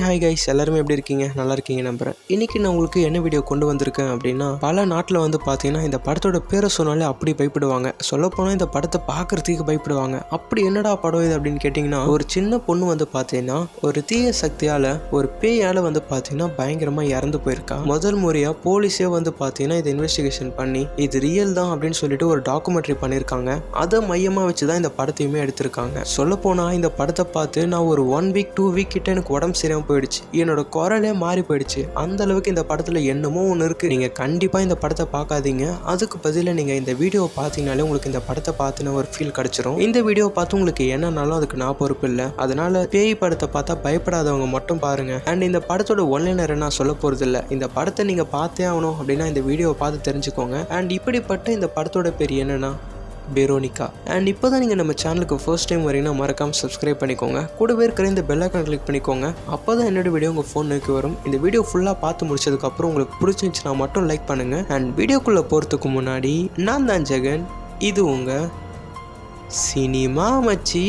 Hi guys, எல்லாருமே எப்படி இருக்கீங்க? நல்லா இருக்கீங்க நம்புறேன். இன்னைக்கு நான் உங்களுக்கு என்ன வீடியோ கொண்டு வந்திருக்கேன் அப்படின்னா, பல நாட்டில் வந்து பார்த்தீங்கன்னா இந்த படத்தோட பேரை சொன்னாலே அப்படி பயப்படுவாங்க. சொல்லப்போனால் இந்த படத்தை பார்க்கறதுக்கு பயப்படுவாங்க. அப்படி என்னடா படம் இது அப்படின்னு கேட்டிங்கன்னா, ஒரு சின்ன பொண்ணு வந்து பார்த்தீங்கன்னா ஒரு தீய சக்தியால் ஒரு பேயால் வந்து பார்த்தீங்கன்னா பயங்கரமாக இறந்து போயிருக்கா. முதல் முறையாக போலீஸே வந்து பார்த்தீங்கன்னா இதை இன்வெஸ்டிகேஷன் பண்ணி இது ரியல் தான் அப்படின்னு சொல்லிட்டு ஒரு டாக்குமெண்ட்ரி பண்ணியிருக்காங்க. அதை மையமாக வச்சு தான் இந்த படத்தையுமே எடுத்திருக்காங்க. சொல்லப்போனால் இந்த படத்தை பார்த்து நான் ஒரு 1 வீக் 2 வீக் கிட்ட எனக்கு உடம்பு சரியாம போயிடுச்சு. என்னோட குரலே மாறி போயிடுச்சு. அந்த அளவுக்கு இந்த படத்துல என்னமோ ஒன்று இருக்கு. நீங்க கண்டிப்பா இந்த படத்தை பார்க்காதீங்க. அதுக்கு பதிலாக நீங்க இந்த வீடியோவை பார்த்தீங்கனாலே உங்களுக்கு இந்த படத்தை பார்த்துன ஒரு ஃபீல் கிடைச்சிரும். இந்த வீடியோவை பார்த்து உங்களுக்கு என்னன்னாலும் அதுக்கு நான் பொறுப்பு இல்லை. அதனால பேய் படத்தை பார்த்தா பயப்படாதவங்க மட்டும் பாருங்க. அண்ட் இந்த படத்தோட ஒன்லைனர் நான் சொல்ல போறது இல்லை. இந்த படத்தை நீங்க பார்த்தே ஆகணும் அப்படின்னா இந்த வீடியோவை பார்த்து தெரிஞ்சுக்கோங்க. அண்ட் இப்படிப்பட்ட இந்த படத்தோட பேர் என்னன்னா வெரோனிகா. அண்ட் இப்போ தான் நீங்கள் நம்ம சேனலுக்கு ஃபர்ஸ்ட் டைம் வரீங்கன்னா மறக்காமல் சப்ஸ்கிரைப் பண்ணிக்கோங்க. கூடவே இருக்கிற இந்த பெல் ஐகான் கிளிக் பண்ணிக்கோங்க. அப்போ தான் என்னோட வீடியோ உங்கள் ஃபோன் நோக்கி வரும். இந்த வீடியோ ஃபுல்லாக பார்த்து முடிச்சதுக்கப்புறம் உங்களுக்கு பிடிச்சிருந்துச்சுன்னா மட்டும் லைக் பண்ணுங்கள். அண்ட் வீடியோக்குள்ளே போகிறதுக்கு முன்னாடி நான் தான் ஜெகன், இது உங்கள் சினிமா மச்சி.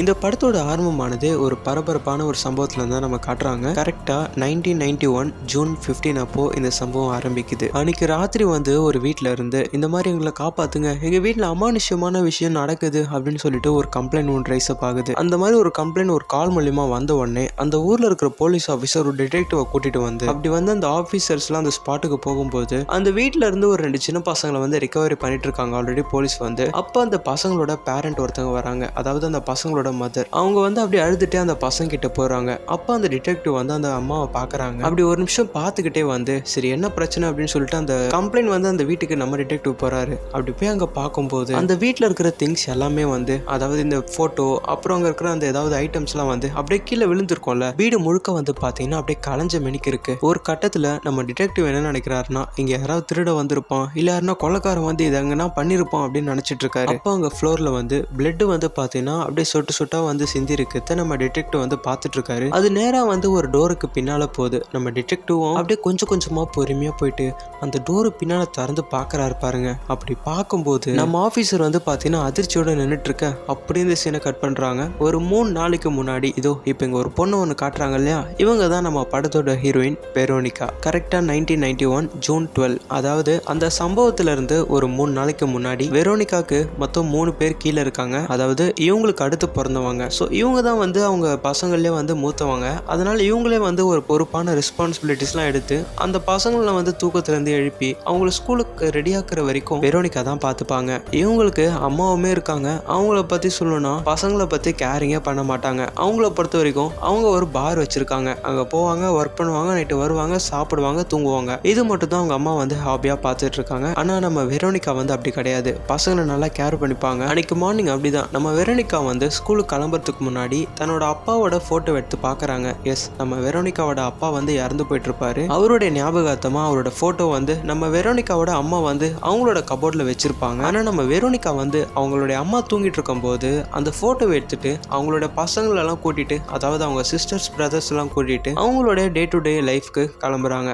இந்த படத்தோட ஆரம்பமானது ஒரு பரபரப்பான ஒரு சம்பவத்துல தான் நம்ம காட்டுறாங்க. கரெக்டா 1991 ஜூன் 15 அப்போ இந்த சம்பவம் ஆரம்பிக்குது. அன்னைக்கு ராத்திரி வந்து ஒரு வீட்டுல இருந்து இந்த மாதிரி எங்களை காப்பாத்துங்க, எங்க வீட்டுல அமானுஷ்யமான விஷயம் நடக்குது அப்படின்னு சொல்லிட்டு ஒரு கம்ப்ளைண்ட் ஒன்று ரைஸ் அப் ஆகுது. அந்த மாதிரி ஒரு கம்ப்ளைண்ட் ஒரு கால் மூலியமா வந்த உடனே அந்த ஊர்ல இருக்கிற போலீஸ் ஆஃபீஸர் ஒரு டிடெக்டிவை கூட்டிட்டு வந்து அப்படி வந்து அந்த ஆஃபீஸர்ஸ்லாம் அந்த ஸ்பாட்டுக்கு போகும்போது அந்த வீட்டுல இருந்து ஒரு 2 சின்ன பசங்களை வந்து ரிகவரி பண்ணிட்டு இருக்காங்க ஆல்ரெடி போலீஸ் வந்து. அப்ப அந்த பசங்களோட பேரண்ட் ஒருத்தவங்க வராங்க, அதாவது அந்த பசங்களோட மதர். அவங்க வந்து அப்படி அழுதுட்டே அந்த பசங்க கிட்ட போறாங்க. அப்ப அந்த டிடெக்டிவ் வந்து அந்த அம்மாவை பாக்குறாங்க. அப்படி ஒரு நிமிஷம் பார்த்துக்கிட்டே வந்து சரி என்ன பிரச்சனை அப்படின்னு சொல்லிட்டு அந்த கம்ப்ளைண்ட் வந்து அந்த வீட்டுக்கு நம்ம டிடெக்டிவ் போறாரு. அப்படி போய் அங்க பார்க்கும்போது அந்த வீட்டுல இருக்கிற திங்ஸ் எல்லாமே வந்து, அதாவது இந்த போட்டோ அப்புறம் அங்க இருக்கிற அந்த ஏதாவது ஐட்டம்ஸ் எல்லாம் வந்து அப்படியே கீழே விழுந்திருக்கும்ல, வீடு முழுக்க வந்து பாத்தீங்கன்னா அப்படியே கலைஞ்ச மெனிக்கு இருக்கு. ஒரு கட்டத்துல நம்ம டிடெக்டிவ் என்ன நினைக்கிறாருன்னா, இங்க யாராவது திருட வந்திருப்பான், இல்ல யாருன்னா கொலைக்காரன் வந்து இதை எங்கன்னா பண்ணிருப்பான் அப்படின்னு நினைச்சிட்டு இருக்காரு. அப்போ அங்க ஃப்ளோர்ல வந்து பிளட் வந்து பாத்தீங்கன்னா அப்படியே சொட்டு சொட்டா வந்து சிந்தி இருக்கிறத நம்ம டிடெக்டிவ் வந்து பார்த்துட்டு இருக்காரு. அது நேரா வந்து ஒரு டோருக்கு பின்னால போகுது. நம்ம டிடெக்டிவும் அப்படியே கொஞ்சம் கொஞ்சமா பொறுமையா போயிட்டு அந்த டோரு பின்னால திறந்து பாக்குறாரு பாருங்க. அப்படி பார்க்கும்போது நம்ம ஆபீசர் வந்து பாத்தீங்கன்னா அதிர்ச்சியோட நின்றுட்டு இருக்க. அப்படியே இந்த சீனை கட் பண்றாங்க. ஒரு 3 நாளைக்கு முன்னாடி இதோ இப்ப இங்க ஒரு பொண்ணு ஒன்று காட்டுறாங்க இல்லையா, இவங்க தான் நம்ம படத்தோட ஹீரோயின் வெரோனிகா. கரெக்டா 1991 ஜூன் 12, அதாவது அந்த சம்பவத்துல இருந்து ஒரு 3 நாளைக்கு முன்னாடி வெரோனிகாக்கு மொத்தம் 3 பேர் கீழே இருக்காங்க. அதாவது இவங்களுக்கு அடுத்து பிறந்தவங்க. ஸோ இவங்க தான் வந்து அவங்க பசங்களே வந்து மூத்தவங்க. அதனால இவங்களே வந்து ஒரு பொறுப்பான ரெஸ்பான்சிபிலிட்டிஸ்லாம் எடுத்து அந்த பசங்களை வந்து தூக்கத்திலேருந்து எழுப்பி அவங்கள ஸ்கூலுக்கு ரெடியாக்குற வரைக்கும் வெரோனிகா தான் பார்த்துப்பாங்க. இவங்களுக்கு அம்மாவுமே இருக்காங்க. அவங்கள பற்றி சொல்லணும்னா பசங்களை பற்றி கேரிங்கே பண்ண மாட்டாங்க. அவங்கள பொறுத்த வரைக்கும் அவங்க ஒரு பார் வச்சிருக்காங்க. அங்கே போவாங்க, ஒர்க் பண்ணுவாங்க, நைட்டு வருவாங்க, சாப்பிடுவாங்க, தூங்குவாங்க. இது மட்டும் தான் அவங்க அம்மா வந்து ஹாபியாக பார்த்துட்டு இருக்காங்க. ஆனால் நம்ம வெரோனிகா வந்து அப்படி கிடையாது. பசங்களை நல்லா கேர் பண்ணிப்பாங்க. அன்னைக்கு மார்னிங் அப்படிதான் நம்ம வெரோனிகா வந்து ஸ்கூலுக்கு கிளம்புறதுக்கு முன்னாடி தன்னோட அப்பாவோட போட்டோ எடுத்து பாக்குறாங்க. எஸ், நம்ம வெரோனிகாவோட அப்பா வந்து இறந்து போயிட்டு இருப்பாரு. அவருடைய ஞாபகார்த்தமா அவரோட போட்டோ வந்து நம்ம வெரோனிகாவோட அம்மா வந்து அவங்களோட கபோர்ட்ல வச்சிருப்பாங்க. ஆனா நம்ம வெரோனிகா வந்து அவங்களுடைய அம்மா தூங்கிட்டு இருக்கும் போது அந்த போட்டோவை எடுத்துட்டு அவங்களோட பசங்களெல்லாம் கூட்டிட்டு, அதாவது அவங்க சிஸ்டர்ஸ் பிரதர்ஸ் எல்லாம் கூட்டிட்டு அவங்களோட டே டு டே லைஃப்க்கு கிளம்புறாங்க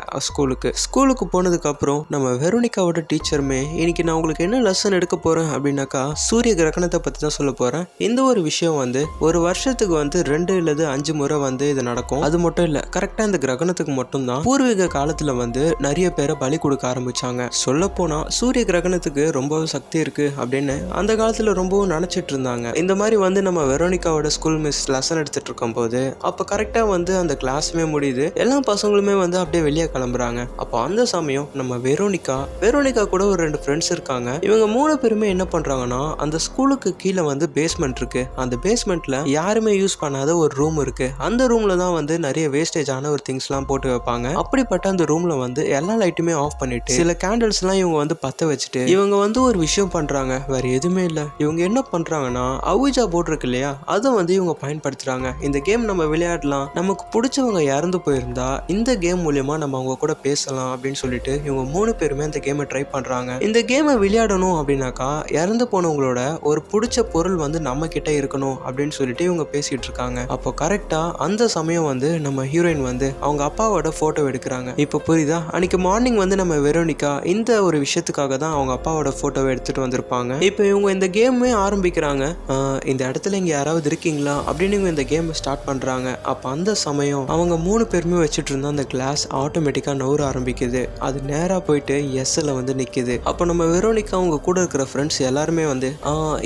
ஸ்கூலுக்கு போனதுக்கு அப்புறம் நம்ம வெரோனிகாவோட டீச்சருமே இன்னைக்கு நான் உங்களுக்கு என்ன லெசன் எடுக்க போறேன் அப்படின்னாக்கா சூரிய கிரகணத்தை பத்தி தான் சொல்ல போறேன். இந்த ஒரு விஷயம் வந்து ஒரு வருஷத்துக்கு வந்து 2 அல்லது 5 முறை வந்து இது நடக்கும். அது மட்டும் இல்ல, கரெக்டா இந்த கிரகணத்துக்கு மட்டும்தான் பூர்வீக காலத்துல வந்து நிறைய பேரை பலி கொடுக்க ஆரம்பிச்சாங்க. சொல்ல போனா சூரிய கிரகணத்துக்கு ரொம்ப சக்தி இருக்கு அப்படின்னு அந்த காலத்துல ரொம்பவும் நினைச்சிட்டு இருந்தாங்க. இந்த மாதிரி வந்து நம்ம வெரோனிகாவோட ஸ்கூல் மிஸ் லெசன் எடுத்துட்டு இருக்கும் போது அப்ப கரெக்டா வந்து அந்த கிளாஸுமே முடியுது. எல்லா பசங்களுமே வந்து அப்படியே வெளியே கிளம்புறாங்க. அப்போ அந்த சமயம் நம்ம வெரோனிகா கூட ஒரு 2 ஃப்ரெண்ட்ஸ் இருக்காங்க. இவங்க 3 பேருமே என்ன பண்றாங்கன்னா, அந்த ஸ்கூலுக்கு கீழே வந்து பேஸ்மெண்ட் இருக்கு. அந்த பேஸ்மெண்ட்ல யாருமே யூஸ் பண்ணாத ஒரு ரூம் இருக்கு. அந்த ரூம்ல தான் வந்து நிறைய வேஸ்டேஜ் ஆன ஒரு திங்ஸ் எல்லாம் போட்டு வைப்பாங்க. அப்படிப்பட்ட அந்த ரூம்ல வந்து எல்லா லைட்டுமே ஆஃப் பண்ணிட்டு சில கேண்டில்ஸ் எல்லாம் இவங்க வந்து பத்த வச்சுட்டு இவங்க வந்து ஒரு விஷயம் பண்றாங்க. வேற எதுவுமே இல்ல, இவங்க என்ன பண்றாங்கன்னா அவுஜா போர்டு இருக்கு இல்லையா, அதை வந்து இவங்க பயன்படுத்துறாங்க. இந்த கேம் நம்ம விளையாடலாம், நமக்கு பிடிச்சவங்க இறந்து போயிருந்தா இந்த கேம் மூலியமா நம்ம அவங்க கூட பேசலாம் அப்படின்னு சொல்லிட்டு இவங்க 3 பேருமே அந்த கேமை ட்ரை பண்றாங்க. இந்த கேமை விளையாடணும் அப்படின்னாக்கா இறந்து போனவங்களோட ஒரு பிடிச்ச பொருள் வந்து நம்ம கிட்ட இருக்கணும் பார்க்கணும் அப்படின்னு சொல்லிட்டு இவங்க பேசிட்டு இருக்காங்க. அப்போ கரெக்டா அந்த சமயம் வந்து நம்ம ஹீரோயின் வந்து அவங்க அப்பாவோட போட்டோ எடுக்கிறாங்க. இப்போ புரியுதா, அன்னைக்கு மார்னிங் வந்து நம்ம வெரோனிகா இந்த ஒரு விஷயத்துக்காக தான் அவங்க அப்பாவோட போட்டோவை எடுத்துட்டு வந்திருப்பாங்க. இப்போ இவங்க இந்த கேமே ஆரம்பிக்கிறாங்க. இந்த இடத்துல இங்க யாராவது இருக்கீங்களா அப்படின்னு இவங்க இந்த கேம் ஸ்டார்ட் பண்றாங்க. அப்போ அந்த சமயம் அவங்க 3 பேருமே வச்சுட்டு இருந்தா அந்த கிளாஸ் ஆட்டோமேட்டிக்கா நவுற ஆரம்பிக்குது. அது நேரா போயிட்டு எஸ்ல வந்து நிக்குது. அப்போ நம்ம வெரோனிகா அவங்க கூட இருக்கிற ஃப்ரெண்ட்ஸ் எல்லாருமே வந்து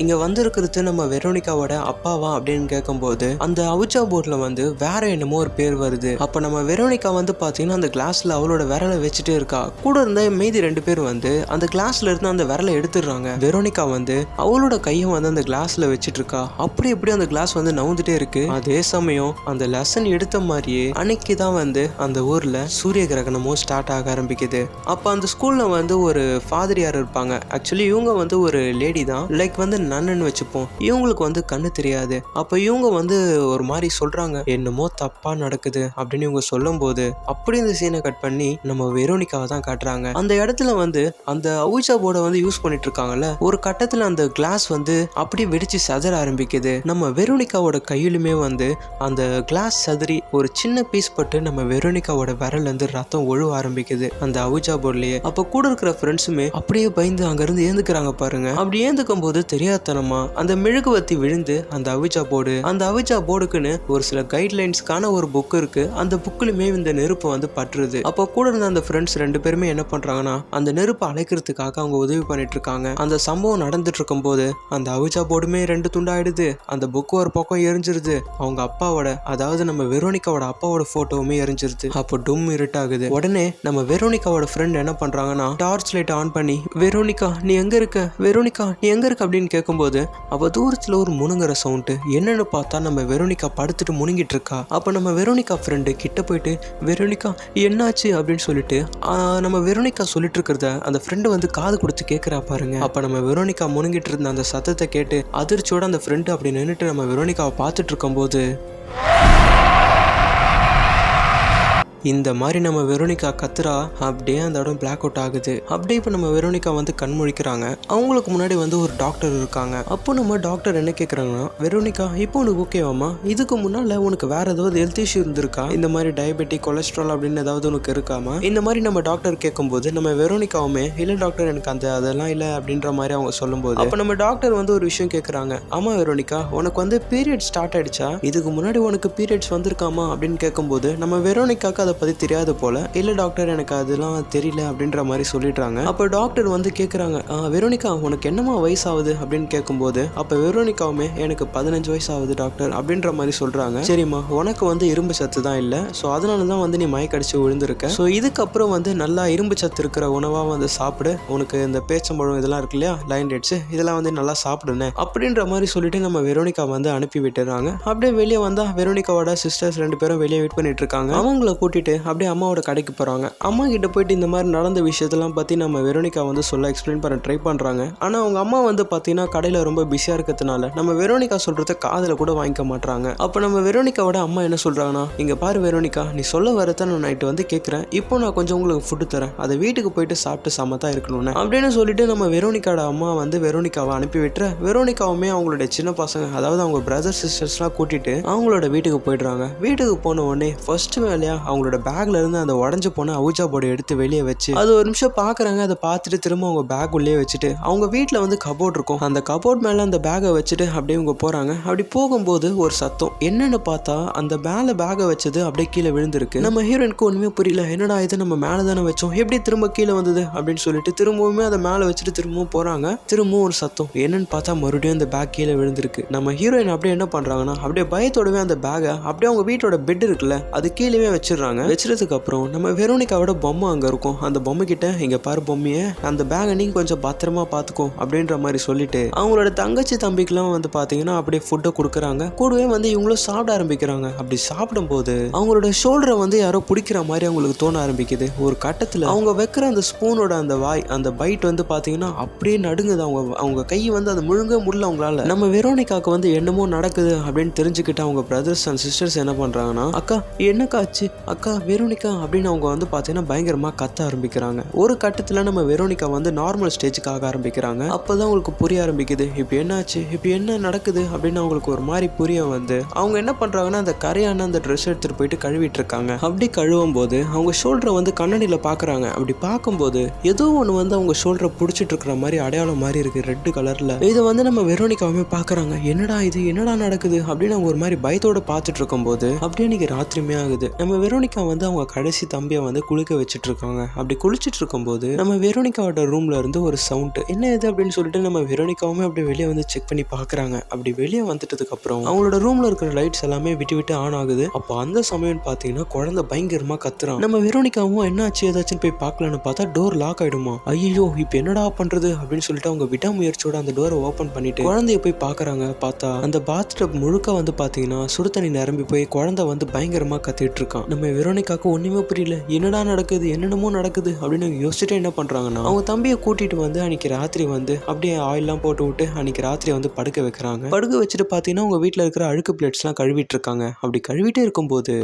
இங்க வந்திருக்கிறது நம்ம வெரோனிகாவோட அப்பாவா அப்படின்னு கேட்கும்போது அந்த அவுச்சா போர்ட்ல வந்து வேற என்னமோ ஒரு பேர் வருது. அப்ப நம்ம வெரோனிகா வந்து பாத்தீங்கன்னா அந்த கிளாஸ்ல அவளோட விரலை வச்சுட்டே இருக்கா. கூட இருந்த மீதி 2 பேர் வந்து அந்த கிளாஸ்ல இருந்து அந்த விரலை எடுத்துடுறாங்க. வெரோனிகா வந்து அவளோட கையை வந்து அந்த கிளாஸ்ல வச்சிட்டு இருக்கா. அப்படி எப்படி அந்த கிளாஸ் வந்து நவுந்துட்டே இருக்கு. அதே சமயம் அந்த லெசன் எடுத்த மாதிரியே அன்னைக்கு தான் வந்து அந்த ஊர்ல சூரிய கிரகணமும் ஸ்டார்ட் ஆக ஆரம்பிக்குது. அப்ப அந்த ஸ்கூல்ல வந்து ஒரு ஃபாதரியார் இருப்பாங்க. ஆக்சுவலி இவங்க வந்து ஒரு லேடி தான், லைக் வந்து நன்னு வச்சுப்போம். இவங்களுக்கு வந்து கண்ணு தெரியாது. அப்ப இவங்க வந்து ஒரு மாதிரி சொல்றாங்க, என்னமோ தப்பா நடக்குது அப்படின்னு இவங்க சொல்லும் போது அப்படி இந்த சீனை கட் பண்ணி நம்ம வெரோனிகாவை தான் காட்டுறாங்க. அந்த இடத்துல வந்து அந்த அவுச்சா போர்டை வந்து யூஸ் பண்ணிட்டு இருக்காங்கல்ல, ஒரு கட்டத்துல அந்த கிளாஸ் வந்து அப்படி வெடிச்சு சதற ஆரம்பிக்குது. நம்ம வெரோனிகாவோட கையிலுமே வந்து அந்த கிளாஸ் சதறி ஒரு சின்ன பீஸ் பட்டு நம்ம வெரோனிகாவோட விரல்ல இருந்து ரத்தம் ஒழுவ ஆரம்பிக்குது அந்த அவுச்சா போர்ட்லயே. அப்ப கூட இருக்கிற ஃப்ரெண்ட்ஸுமே அப்படியே பயந்து அங்க இருந்து ஏந்துக்கிறாங்க பாருங்க. அப்படி ஏந்துக்கும் போது தெரியாதனமா அந்த மெழுகுவத்தி விழுந்து அந்த அவிச்சா போர்டுக்குன்னு ஒரு சில கைட்லைன்ஸ்க்கான ஒரு புக் இருக்கு. அந்த புக்லயுமே இந்த நெருப்பு வந்து பற்றுது. அப்போ கூட இருந்த அந்த ஃப்ரெண்ட்ஸ் 2 பேருமே என்ன பண்றாங்கன்னா அந்த நெருப்பு அழைக்கிறதுக்காக அவங்க உதவி பண்ணிட்டு இருக்காங்க. அந்த சம்பவம் நடந்துட்டு இருக்கும் போது அந்த அவிச்சா போர்டுமே 2 துண்டாயிடுது. அந்த புக் ஒரு பக்கம் எரிஞ்சிருது. அவங்க அப்பாவோட, அதாவது நம்ம வெரோனிகாவோட அப்பாவோட போட்டோவுமே எரிஞ்சிருது. அப்போ டும் இருட்டாகுது. உடனே நம்ம வெரோனிகாவோட ஃப்ரெண்ட் என்ன பண்றாங்கன்னா டார்ச் லைட் ஆன் பண்ணி வெரோனிகா நீ எங்க இருக்க, வெரோனிகா நீ எங்க இருக்க அப்படின்னு கேட்கும்போது அப்ப தூரத்துல ஒரு முணுங்குற சவுண்டு. என்னன்னு பார்த்தா நம்ம வெரோனிகா படுத்துட்டு முணுங்கிட்டு இருக்கா. அப்ப நம்ம வெரோனிகா ஃப்ரெண்டு கிட்ட போயிட்டு வெரோனிகா என்னாச்சு அப்படின்னு சொல்லிட்டு நம்ம வெரோனிகா சொல்லிட்டு இருக்கிறத அந்த ஃப்ரெண்டு வந்து காது கொடுத்து கேட்கிறா பாருங்க. அப்ப நம்ம வெரோனிகா முணுங்கிட்டு இருந்த அந்த சத்தத்தை கேட்டு அதிர்ச்சியோட அந்த ஃப்ரெண்டு அப்படி நின்றுட்டு நம்ம வெரோனிகாவை பார்த்துட்டு இருக்கும் போது இந்த மாதிரி நம்ம வெரோனிகா கத்துறா. அப்படியே அந்த இடம் பிளாக் அவுட் ஆகுது. அப்படியே இப்போ நம்ம வெரோனிகா வந்து கண் முழிக்கிறாங்க. அவங்களுக்கு முன்னாடி வந்து ஒரு டாக்டர் இருக்காங்க. அப்போ நம்ம டாக்டர் என்ன கேட்குறாங்கன்னா, வெரோனிகா இப்போ உனக்கு ஓகேவாமா, இதுக்கு முன்னால உனக்கு வேற ஏதாவது ஹெல்த் இஷ்யூ இருந்திருக்கா, இந்த மாதிரி டயபெட்டிக் கொலஸ்ட்ரால் அப்படின்னு ஏதாவது உனக்கு இருக்காமா, இந்த மாதிரி நம்ம டாக்டர் கேட்கும்போது நம்ம வெரோனிகாவுமே இல்லை டாக்டர் எனக்கு அதெல்லாம் இல்லை அப்படின்ற மாதிரி அவங்க சொல்லும்போது அப்போ நம்ம டாக்டர் வந்து ஒரு விஷயம் கேட்குறாங்க. ஆமா வெரோனிகா உனக்கு வந்து பீரியட் ஸ்டார்ட் ஆயிடுச்சா, இதுக்கு முன்னாடி உனக்கு பீரியட்ஸ் வந்திருக்காமா அப்படின்னு கேட்கும்போது நம்ம வெரோனிகாக்கு பத்தி தெரியாது போல. இல்ல டாக்டர் எனக்கு அதெல்லாம் தெரியல அப்படின்ற மாதிரி சொல்லிடுறாங்க. அப்ப டாக்டர் வந்து கேக்குறாங்க, வெரோனிகா உனக்கு என்னமா வயசாகுது அப்படின்னு கேட்கும்போது அப்ப வெரோனிகாவுமே எனக்கு 15 வயசு ஆகுது டாக்டர் அப்படின்ற மாதிரி சொல்றாங்க. சரிம்மா உனக்கு வந்து இரும்பு சத்து தான் இல்லை, ஸோ அதனாலதான் வந்து நீ மயக்கடிச்சு விழுந்திருக்க. ஸோ இதுக்கப்புறம் வந்து நல்லா இரும்பு சத்து இருக்கிற உணவா வந்து சாப்பிடு, உனக்கு இந்த பேச்சம்பழம் இதெல்லாம் இருக்கு இல்லையா, லைன் டேட்ஸ் இதெல்லாம் வந்து நல்லா சாப்பிடுனே அப்படின்ற மாதிரி சொல்லிட்டு நம்ம வெரோனிகா வந்து அனுப்பி விட்டுறாங்க. அப்படியே வெளியே வந்தா வெரோனிகாவோட சிஸ்டர்ஸ் 2 பேரும் வெளியே வெயிட் பண்ணிட்டு இருக்காங்க. அவங்கள கூட்டிட்டு அப்படியே அம்மாவோட கடைக்கு போறாங்க. அம்மா கிட்ட போயிட்டு இந்த மாதிரி நடந்த விஷயத்தெல்லாம் பத்தி நம்ம வெரோனிகா வந்து சொல்ல எக்ஸ்பிளைன் பண்ண ட்ரை பண்றாங்க. ஆனா அவங்க அம்மா வந்து பாத்தீங்கன்னா கடையில ரொம்ப பிஸியா இருக்கிறதுனால நம்ம வெரோனிகா சொல்றத காதுல கூட வாங்கிக்க மாட்டாங்க. அப்ப நம்ம வெரோனிகாவோட அம்மா என்ன சொல்றாங்கன்னா, இங்க பாரு வெரோனிகா நீ சொல்ல வரத நான் நைட்டு வந்து கேட்கிறேன், இப்போ நான் கொஞ்சம் உங்களுக்கு ஃபுட்டு தரேன், அதை வீட்டுக்கு போயிட்டு சாப்பிட்டு சமத்தா இருக்கணும்னு அப்படின்னு சொல்லிட்டு நம்ம வெரோனிகாவோட அம்மா வந்து வெரோனிகாவை அனுப்பி விட்டுற வெரோனிகாவுமே அவங்களுடைய சின்ன பசங்க, அதாவது அவங்க பிரதர் சிஸ்டர்ஸ்லாம் கூட்டிட்டு அவங்களோட வீட்டுக்கு போயிடுறாங்க. வீட்டுக்கு போன உடனே ஃபர்ஸ்ட் வேலையா அவங்களோட பேக்ல இருந்து அந்த உடஞ்சு போன அவுச்சா போர்டை எடுத்து வெளியே வச்சு அது ஒரு நிமிஷம் பாக்குறாங்க. அதை பார்த்துட்டு திரும்ப அவங்க பேக் உள்ளே வச்சுட்டு அவங்க வீட்டுல வந்து கபோர்ட் இருக்கும், அந்த கபோர்ட் மேல அந்த பேகை வச்சுட்டு அப்படியே இவங்க போறாங்க. அப்படி போகும்போது ஒரு சத்தம். என்னன்னு பார்த்தா அந்த மேல பேகை வச்சது அப்படியே கீழே விழுந்திருக்கு. நம்ம ஹீரோயினுக்கு ஒண்ணுமே புரியல, என்னடா இது நம்ம மேல தானே வச்சோம், எப்படி திரும்ப கீழே வந்தது அப்படின்னு சொல்லிட்டு திரும்பவுமே அதை மேல வச்சுட்டு திரும்பவும் போறாங்க. திரும்பவும் ஒரு சத்தம். என்னன்னு பார்த்தா மறுபடியும் அந்த பேக் கீழே விழுந்திருக்கு. நம்ம ஹீரோயின் அப்படியே என்ன பண்றாங்கன்னா அப்படியே பயத்தோடவே அந்த பேகை அப்படியே அவங்க வீட்டோட பெட் இருக்குல்ல அது கீழே வச்சிடுறாங்க. வச்சதுக்கு அப்புறம் நம்ம வெரோனிகாவோட பொம்மை அங்க இருக்கும். அந்த பொம்மை கிட்ட இங்க பாரு பொம்மையை, அந்த பேகை நீங்க கொஞ்சம் பத்திரமா பாத்துக்கோ அப்படின்ற மாதிரி சொல்லிட்டு அவங்களோட தங்கச்சி தம்பிக்கெல்லாம் வந்து பாத்தீங்கன்னா அப்படியே ஃபுட்டை கொடுக்குறாங்க. கூடவே வந்து இவங்களும் சாப்பிட ஆரம்பிக்கிறாங்க. அப்படி சாப்பிடும் போது அவங்களோட ஷோல்டரை வந்து யாரோ பிடிக்கிற மாதிரி அவங்களுக்கு தோண ஆரம்பிக்குது. ஒரு கட்டத்துல அவங்க வைக்கிற அந்த ஸ்பூனோட அந்த வாய் அந்த பைட் வந்து பாத்தீங்கன்னா அப்படியே நடுங்குது. அவங்க கை வந்து அதை முழுங்க முடியல அவங்களால. நம்ம வெரோனிகாக்கு வந்து என்னமோ நடக்குது அப்படின்னு தெரிஞ்சுக்கிட்டு அவங்க பிரதர்ஸ் அண்ட் சிஸ்டர்ஸ் என்ன பண்றாங்கன்னா, அக்கா என்னக்கா ஆச்சு, அக்கா வெரோனிகா வெரோனிகா அப்படின்னு அவங்க வந்து பார்த்தீங்கன்னா பயங்கரமா கத்த ஆரம்பிக்கிறாங்க. ஒரு கட்டத்தில் நம்ம வெரோனிகா வந்து நார்மல் ஸ்டேஜுக்கு ஆக ஆரம்பிக்கிறாங்க. அப்பதான் அவங்களுக்கு புரிய ஆரம்பிக்குது இப்போ என்னாச்சு, இப்போ என்ன நடக்குது அப்படின்னு அவங்களுக்கு ஒரு மாதிரி புரிய வந்து அவங்க என்ன பண்றாங்கன்னா அந்த கரையான அந்த ட்ரெஸ் எடுத்துட்டு போயிட்டு கழுவிட்டு இருக்காங்க. அப்படி கழுவும் போது அவங்க ஷோல்டரை வந்து கண்ணாடியில பாக்குறாங்க. அப்படி பார்க்கும்போது ஏதோ ஒன்று வந்து அவங்க ஷோல்டரை பிடிச்சிட்டு இருக்கிற மாதிரி அடையாளம் மாதிரி இருக்கு ரெட் கலர்ல. இதை வந்து நம்ம வெரோனிகாவுமே பாக்குறாங்க. என்னடா இது, என்னடா நடக்குது அப்படின்னு அவங்க ஒரு மாதிரி பயத்தோட பார்த்துட்டு இருக்கும் போது அப்படியே இன்னைக்கு ராத்திரியுமே ஆகுது. நம்ம வெரோனிகா வந்து அவங்க கடைசி தம்பியை வந்து குளிக்க வச்சுட்டு இருக்காங்க. அப்படி குளிச்சுட்டு இருக்கும் போது நம்ம வெரோனிகாவோட ரூம்ல இருந்து ஒரு சவுண்ட் என்ன இது அப்படின்னு சொல்லிட்டு நம்ம வெரோனிகாவுமே அப்படியே வெளியே வந்து செக் பண்ணி பாக்குறாங்க. அப்படி வெளியே வந்துட்டதுக்கு அப்புறம் அவங்களோட ரூம்ல இருக்கிற லைட்ஸ் எல்லாமே விட்டு விட்டு ஆன் ஆகுது. அப்போ அந்த சமயம் பாத்தீங்கன்னா குழந்தை பயங்கரமா கத்துறான். நம்ம வெரோனிகாவும் என்னாச்சு ஏதாச்சும் போய் பார்க்கலான்னு பார்த்தா டோர் லாக் ஆயிடுமா. ஐயோ இப்போ என்னடா பண்றது அப்படின்னு சொல்லிட்டு அவங்க விடாமுயற்சியோட அந்த டோரை ஓபன் பண்ணிட்டு குழந்தைய போய் பாக்குறாங்க. பார்த்தா அந்த பாத்டப் முழுக்க வந்து பாத்தீங்கன்னா சுடு தண்ணி நிரம்பி போய் குழந்தை வந்து பயங்கரமா கத்திட்டு இருக்கான். நம்ம வெரோனிகாக்கு ஒண்ணுமே புரியல, என்னடா நடக்குது, என்னென்னமோ நடக்குது அப்படின்னு யோசிச்சுட்டு என்ன பண்றாங்கன்னா அவங்க தம்பியை கூட்டிட்டு வந்து அன்னைக்கு ராத்திரி வந்து அப்படியே ஆயில்லாம் போட்டு விட்டு அன்னைக்கு ராத்திரி வந்து படுக்க வைக்கிறாங்க. படுக்க வச்சுட்டு பாத்தீங்கன்னா உங்க வீட்டுல இருக்கிற அழுக்கு பிளேட்ஸ் எல்லாம் கழுவிட்டு இருக்காங்க. அப்படி கழுவிட்டே இருக்கும்போது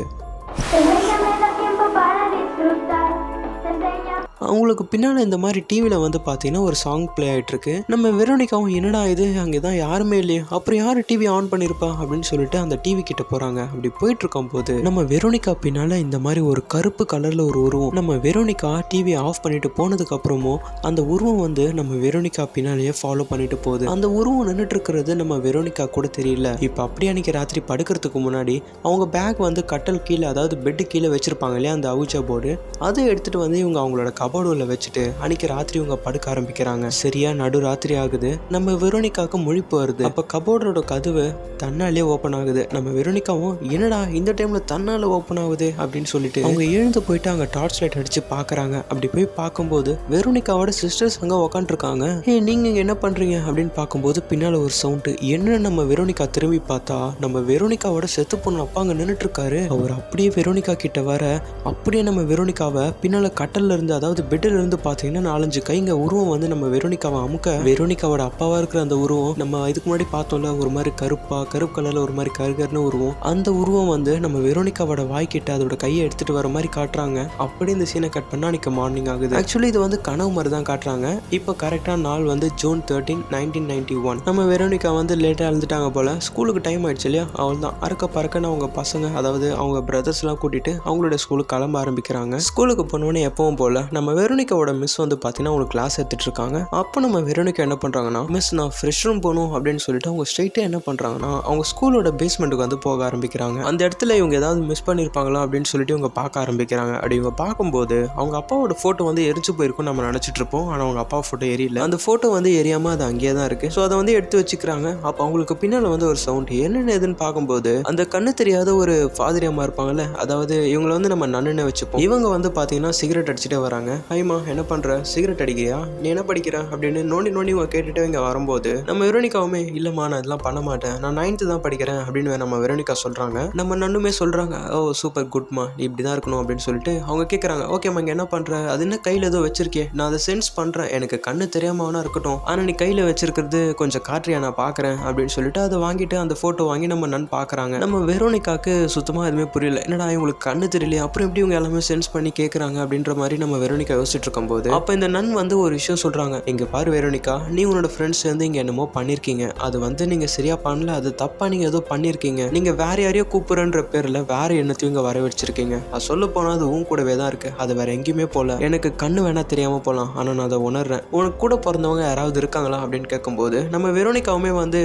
அவங்களுக்கு பின்னால் இந்த மாதிரி டிவியில் வந்து பார்த்தீங்கன்னா ஒரு சாங் ப்ளே ஆகிட்டு இருக்கு. நம்ம வெரோனிகாவும் என்னடா இது, அங்கே தான் யாருமே இல்லையே, அப்புறம் யார் டிவி ஆன் பண்ணியிருப்பா அப்படின்னு சொல்லிட்டு அந்த டிவி கிட்ட போகிறாங்க. அப்படி போயிட்டு இருக்கும் போது நம்ம வெரோனிகா பின்னால் இந்த மாதிரி ஒரு கருப்பு கலரில் ஒரு உருவம். நம்ம வெரோனிகா டிவி ஆஃப் பண்ணிட்டு போனதுக்கு அப்புறமும் அந்த உருவம் வந்து நம்ம வெரோனிகா பின்னாலேயே ஃபாலோ பண்ணிட்டு போகுது. அந்த உருவம் நின்றுட்டு இருக்கிறது நம்ம வெரோனிகா கூட தெரியல. இப்போ அப்படியே அன்னைக்கு ராத்திரி படுக்கிறதுக்கு முன்னாடி அவங்க பேக் வந்து கட்டல் கீழே, அதாவது பெட்டு கீழே வச்சிருப்பாங்க இல்லையா அந்த அவுஜா போர்டு, அதை எடுத்துட்டு வந்து இவங்க அவங்களோட கபோர்டுல வச்சுட்டு அன்னைக்கு ராத்திரி இவங்க படுக்க ஆரம்பிக்கிறாங்க. சரியா நடு ராத்திரி ஆகுது. நம்ம வெரோனிகாவுக்கு முழிப்பு வருது. அப்ப கபோர்டோட கதவு தன்னாலே ஓபன் ஆகுது. நம்ம வெரோனிகாவும் என்னடா இந்த டைம்ல தன்னால ஓபன் ஆகுது அப்படின்னு சொல்லிட்டு அவங்க எழுந்து போயிட்டு அங்க டார்ச் லைட் அடிச்சு பாக்குறாங்க. அப்படி போய் பார்க்கும்போது வெரோனிகாவோட சிஸ்டர்ஸ் அங்க உக்காந்துருக்காங்க. நீங்க இங்க என்ன பண்றீங்க அப்படின்னு பார்க்கும்போது பின்னால ஒரு சவுண்ட். என்ன நம்ம வெரோனிகா திரும்பி பார்த்தா நம்ம வெரோனிகாவோட செத்து பொண்ணு அப்பா அங்க நின்றுட்டு இருக்காரு. அவர் அப்படியே வெரோனிகா கிட்ட வர அப்படியே நம்ம வெரோனிகாவை பின்னால கட்டல்ல இருந்து, அதாவது பெட்ல இருந்து பாத்தீங்கன்னா 4-5 கைங்க உருவம் வந்து நம்ம வெரோனிகாவை அமுக்க வெரோனிகாவோட அப்பாவா இருக்கிற அந்த உருவம் நம்ம இதுக்கு முன்னாடி பார்த்தோம்ல ஒரு மாதிரி கருப்பு கலர்ல ஒரு மாதிரி கருகர்னு உருவம், அந்த உருவம் வந்து நம்ம வெரோனிகாவோட வாய்க்கிட்ட அதோட கையை எடுத்துட்டு வர மாதிரி காட்டுறாங்க. அப்படி இந்த சீனை கட் பண்ணா அன்னைக்கு மார்னிங் ஆகுது. ஆக்சுவலி இது வந்து கனவு மாதிரி தான் காட்டுறாங்க. இப்போ கரெக்டான நாள் வந்து ஜூன் 13, 1991. நம்ம வெரோனிகா வந்து லேட்டா எழுந்துட்டாங்க போல. ஸ்கூலுக்கு டைம் ஆயிடுச்சு இல்லையா, அவள் தான் அறக்க பறக்கன்னு அவங்க பசங்க, அதாவது அவங்க பிரதர்ஸ் எல்லாம் கூட்டிட்டு அவங்களோட ஸ்கூலுக்கு கிளம்ப ஆரம்பிக்கிறாங்க. ஸ்கூலுக்கு போனோன்னு எப்பவும் போல நம்ம வெரோனிகாவோட மிஸ் வந்து பார்த்தீங்கன்னா உங்களுக்கு கிளாஸ் எடுத்துட்டு இருக்காங்க. அப்போ நம்ம வெரோனிகா என்ன பண்ணுறாங்கன்னா, மிஸ் நான் ஃப்ரெஷ் ரூம் போகணும் அப்படின்னு சொல்லிட்டு அவங்க ஸ்ட்ரைட்டாக என்ன பண்ணுறாங்கன்னா அவங்க ஸ்கூலோட பேஸ்மெண்ட்டுக்கு வந்து போக ஆரம்பிக்கிறாங்க. அந்த இடத்துல இவங்க ஏதாவது மிஸ் பண்ணியிருப்பாங்களா அப்படின்னு சொல்லிட்டு இவங்க பார்க்க ஆரம்பிக்கிறாங்க. அப்படி இவங்க பார்க்கும்போது அவங்க அப்பாவோட ஃபோட்டோ வந்து எரிஞ்சு போயிருக்கும் நம்ம நினச்சிட்டு இருப்போம். ஆனால் அவங்க அப்பா ஃபோட்டோ எரியல. அந்த ஃபோட்டோ வந்து எரியாமல் அது அங்கேயே தான் இருக்குது. ஸோ அதை வந்து எடுத்து வச்சுக்கிறாங்க. அப்போ அவங்களுக்கு பின்னால் வந்து ஒரு சவுண்ட் என்னென்ன எதுன்னு பார்க்கும்போது அந்த கண்ணு தெரியாத ஒரு ஃபாதரியம்மா இருப்பாங்கல்ல, அதாவது இவங்களை வந்து நம்ம நன்னுன்னு வச்சுப்போம். இவங்க வந்து பார்த்தீங்கன்னா சிகரெட் அடிச்சுட்டே வராங்க. ஐமா என்ன பண்ற, சிகரெட் அடிக்கிறியா, நீ என்ன படிக்கிற அப்படின்னு நோண்டி இவங்க கேட்டுட்டு இங்க வரும்போது நம்ம வெரோனிகாவுமே இல்லம்மா நான் இதெல்லாம் பண்ண மாட்டேன், நான் 9th தான் படிக்கிறேன் அப்படின்னு நம்ம வெரோனிகா சொல்றாங்க. நம்ம நன்னுமே சொல்றாங்க ஓ சூப்பர் குட்மா, நீ இப்படிதான் இருக்கணும் அப்படின்னு சொல்லிட்டு அவங்க கேட்கறாங்க. ஓகேம்மா இங்க என்ன பண்ற, அது என்ன கையில ஏதோ வச்சிருக்கே, நான் அதை சென்ஸ் பண்றேன், எனக்கு கண்ணு தெரியாமனா இருக்கட்டும், ஆனா நீ கையில வச்சிருக்கிறது கொஞ்சம் காற்றியா நான் பாக்குறேன் அப்படின்னு சொல்லிட்டு அதை வாங்கிட்டு அந்த போட்டோ வாங்கி நம்ம நன் பாக்குறாங்க. நம்ம வெரோனிகாக்கு சுத்தமா எதுவுமே புரியல. என்னடா இவங்களுக்கு கண்ணு தெரியலையா, அப்புறம் எப்படி இவங்க எல்லாமே சென்ஸ் பண்ணி கேட்கறாங்க அப்படின்ற மாதிரி நம்ம வெரோனிகா யோசிச்சுட்டு இருக்கும்போது அப்ப இந்த நன் வந்து ஒரு விஷயம் சொல்றாங்க. இங்க பாரு வெரோனிகா, நீ உன்னோட ஃப்ரெண்ட்ஸ் வந்து இங்க என்னமோ பண்ணிருக்கீங்க, அது வந்து நீங்க சரியா பண்ணல, அது தப்பா நீங்க ஏதோ பண்ணிருக்கீங்க, நீங்க வேற யாரையோ கூப்பிடுறன்ற பேர்ல வேற எண்ணத்தையும் இங்க வர வச்சிருக்கீங்க. அது சொல்ல போனா அது உன் கூடவே தான் இருக்கு, அது வேற எங்கேயுமே போல, எனக்கு கண்ணு வேணா தெரியாம போலாம், ஆனா நான் அதை உணர்றேன், உனக்கு கூட பிறந்தவங்க யாராவது இருக்காங்களா அப்படின்னு கேட்கும்போது நம்ம வெரோனிகாவுமே வந்து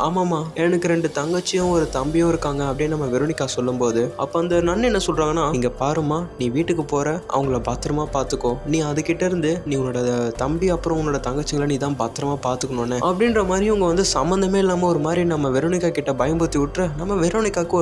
ஆமாமா எனக்கு 2 தங்கச்சியும் ஒரு தம்பியும் இருக்காங்க அப்படின்னு நம்ம வெரோனிகா சொல்லும் போது அப்ப அந்த நன் என்ன சொல்றாங்கன்னா, இங்க பாருமா நீ வீட்டுக்கு போற, அவங்கள பத்திரமா பாத்துக்கோ, நீ அதுகிட்ட இருந்து நீ உன்னோட தம்பி அப்புறம் உன்னோட தங்கச்சிங்களை நீ தான் பத்திரமா பாத்துக்கணும்னு அப்படின்ற மாதிரி இவங்க வந்து சம்மந்தமே இல்லாம ஒரு மாதிரி நம்ம வெரோனிகா கிட்ட பயம்படுத்தி விட்டுற நம்ம வெரோனிகாக்கு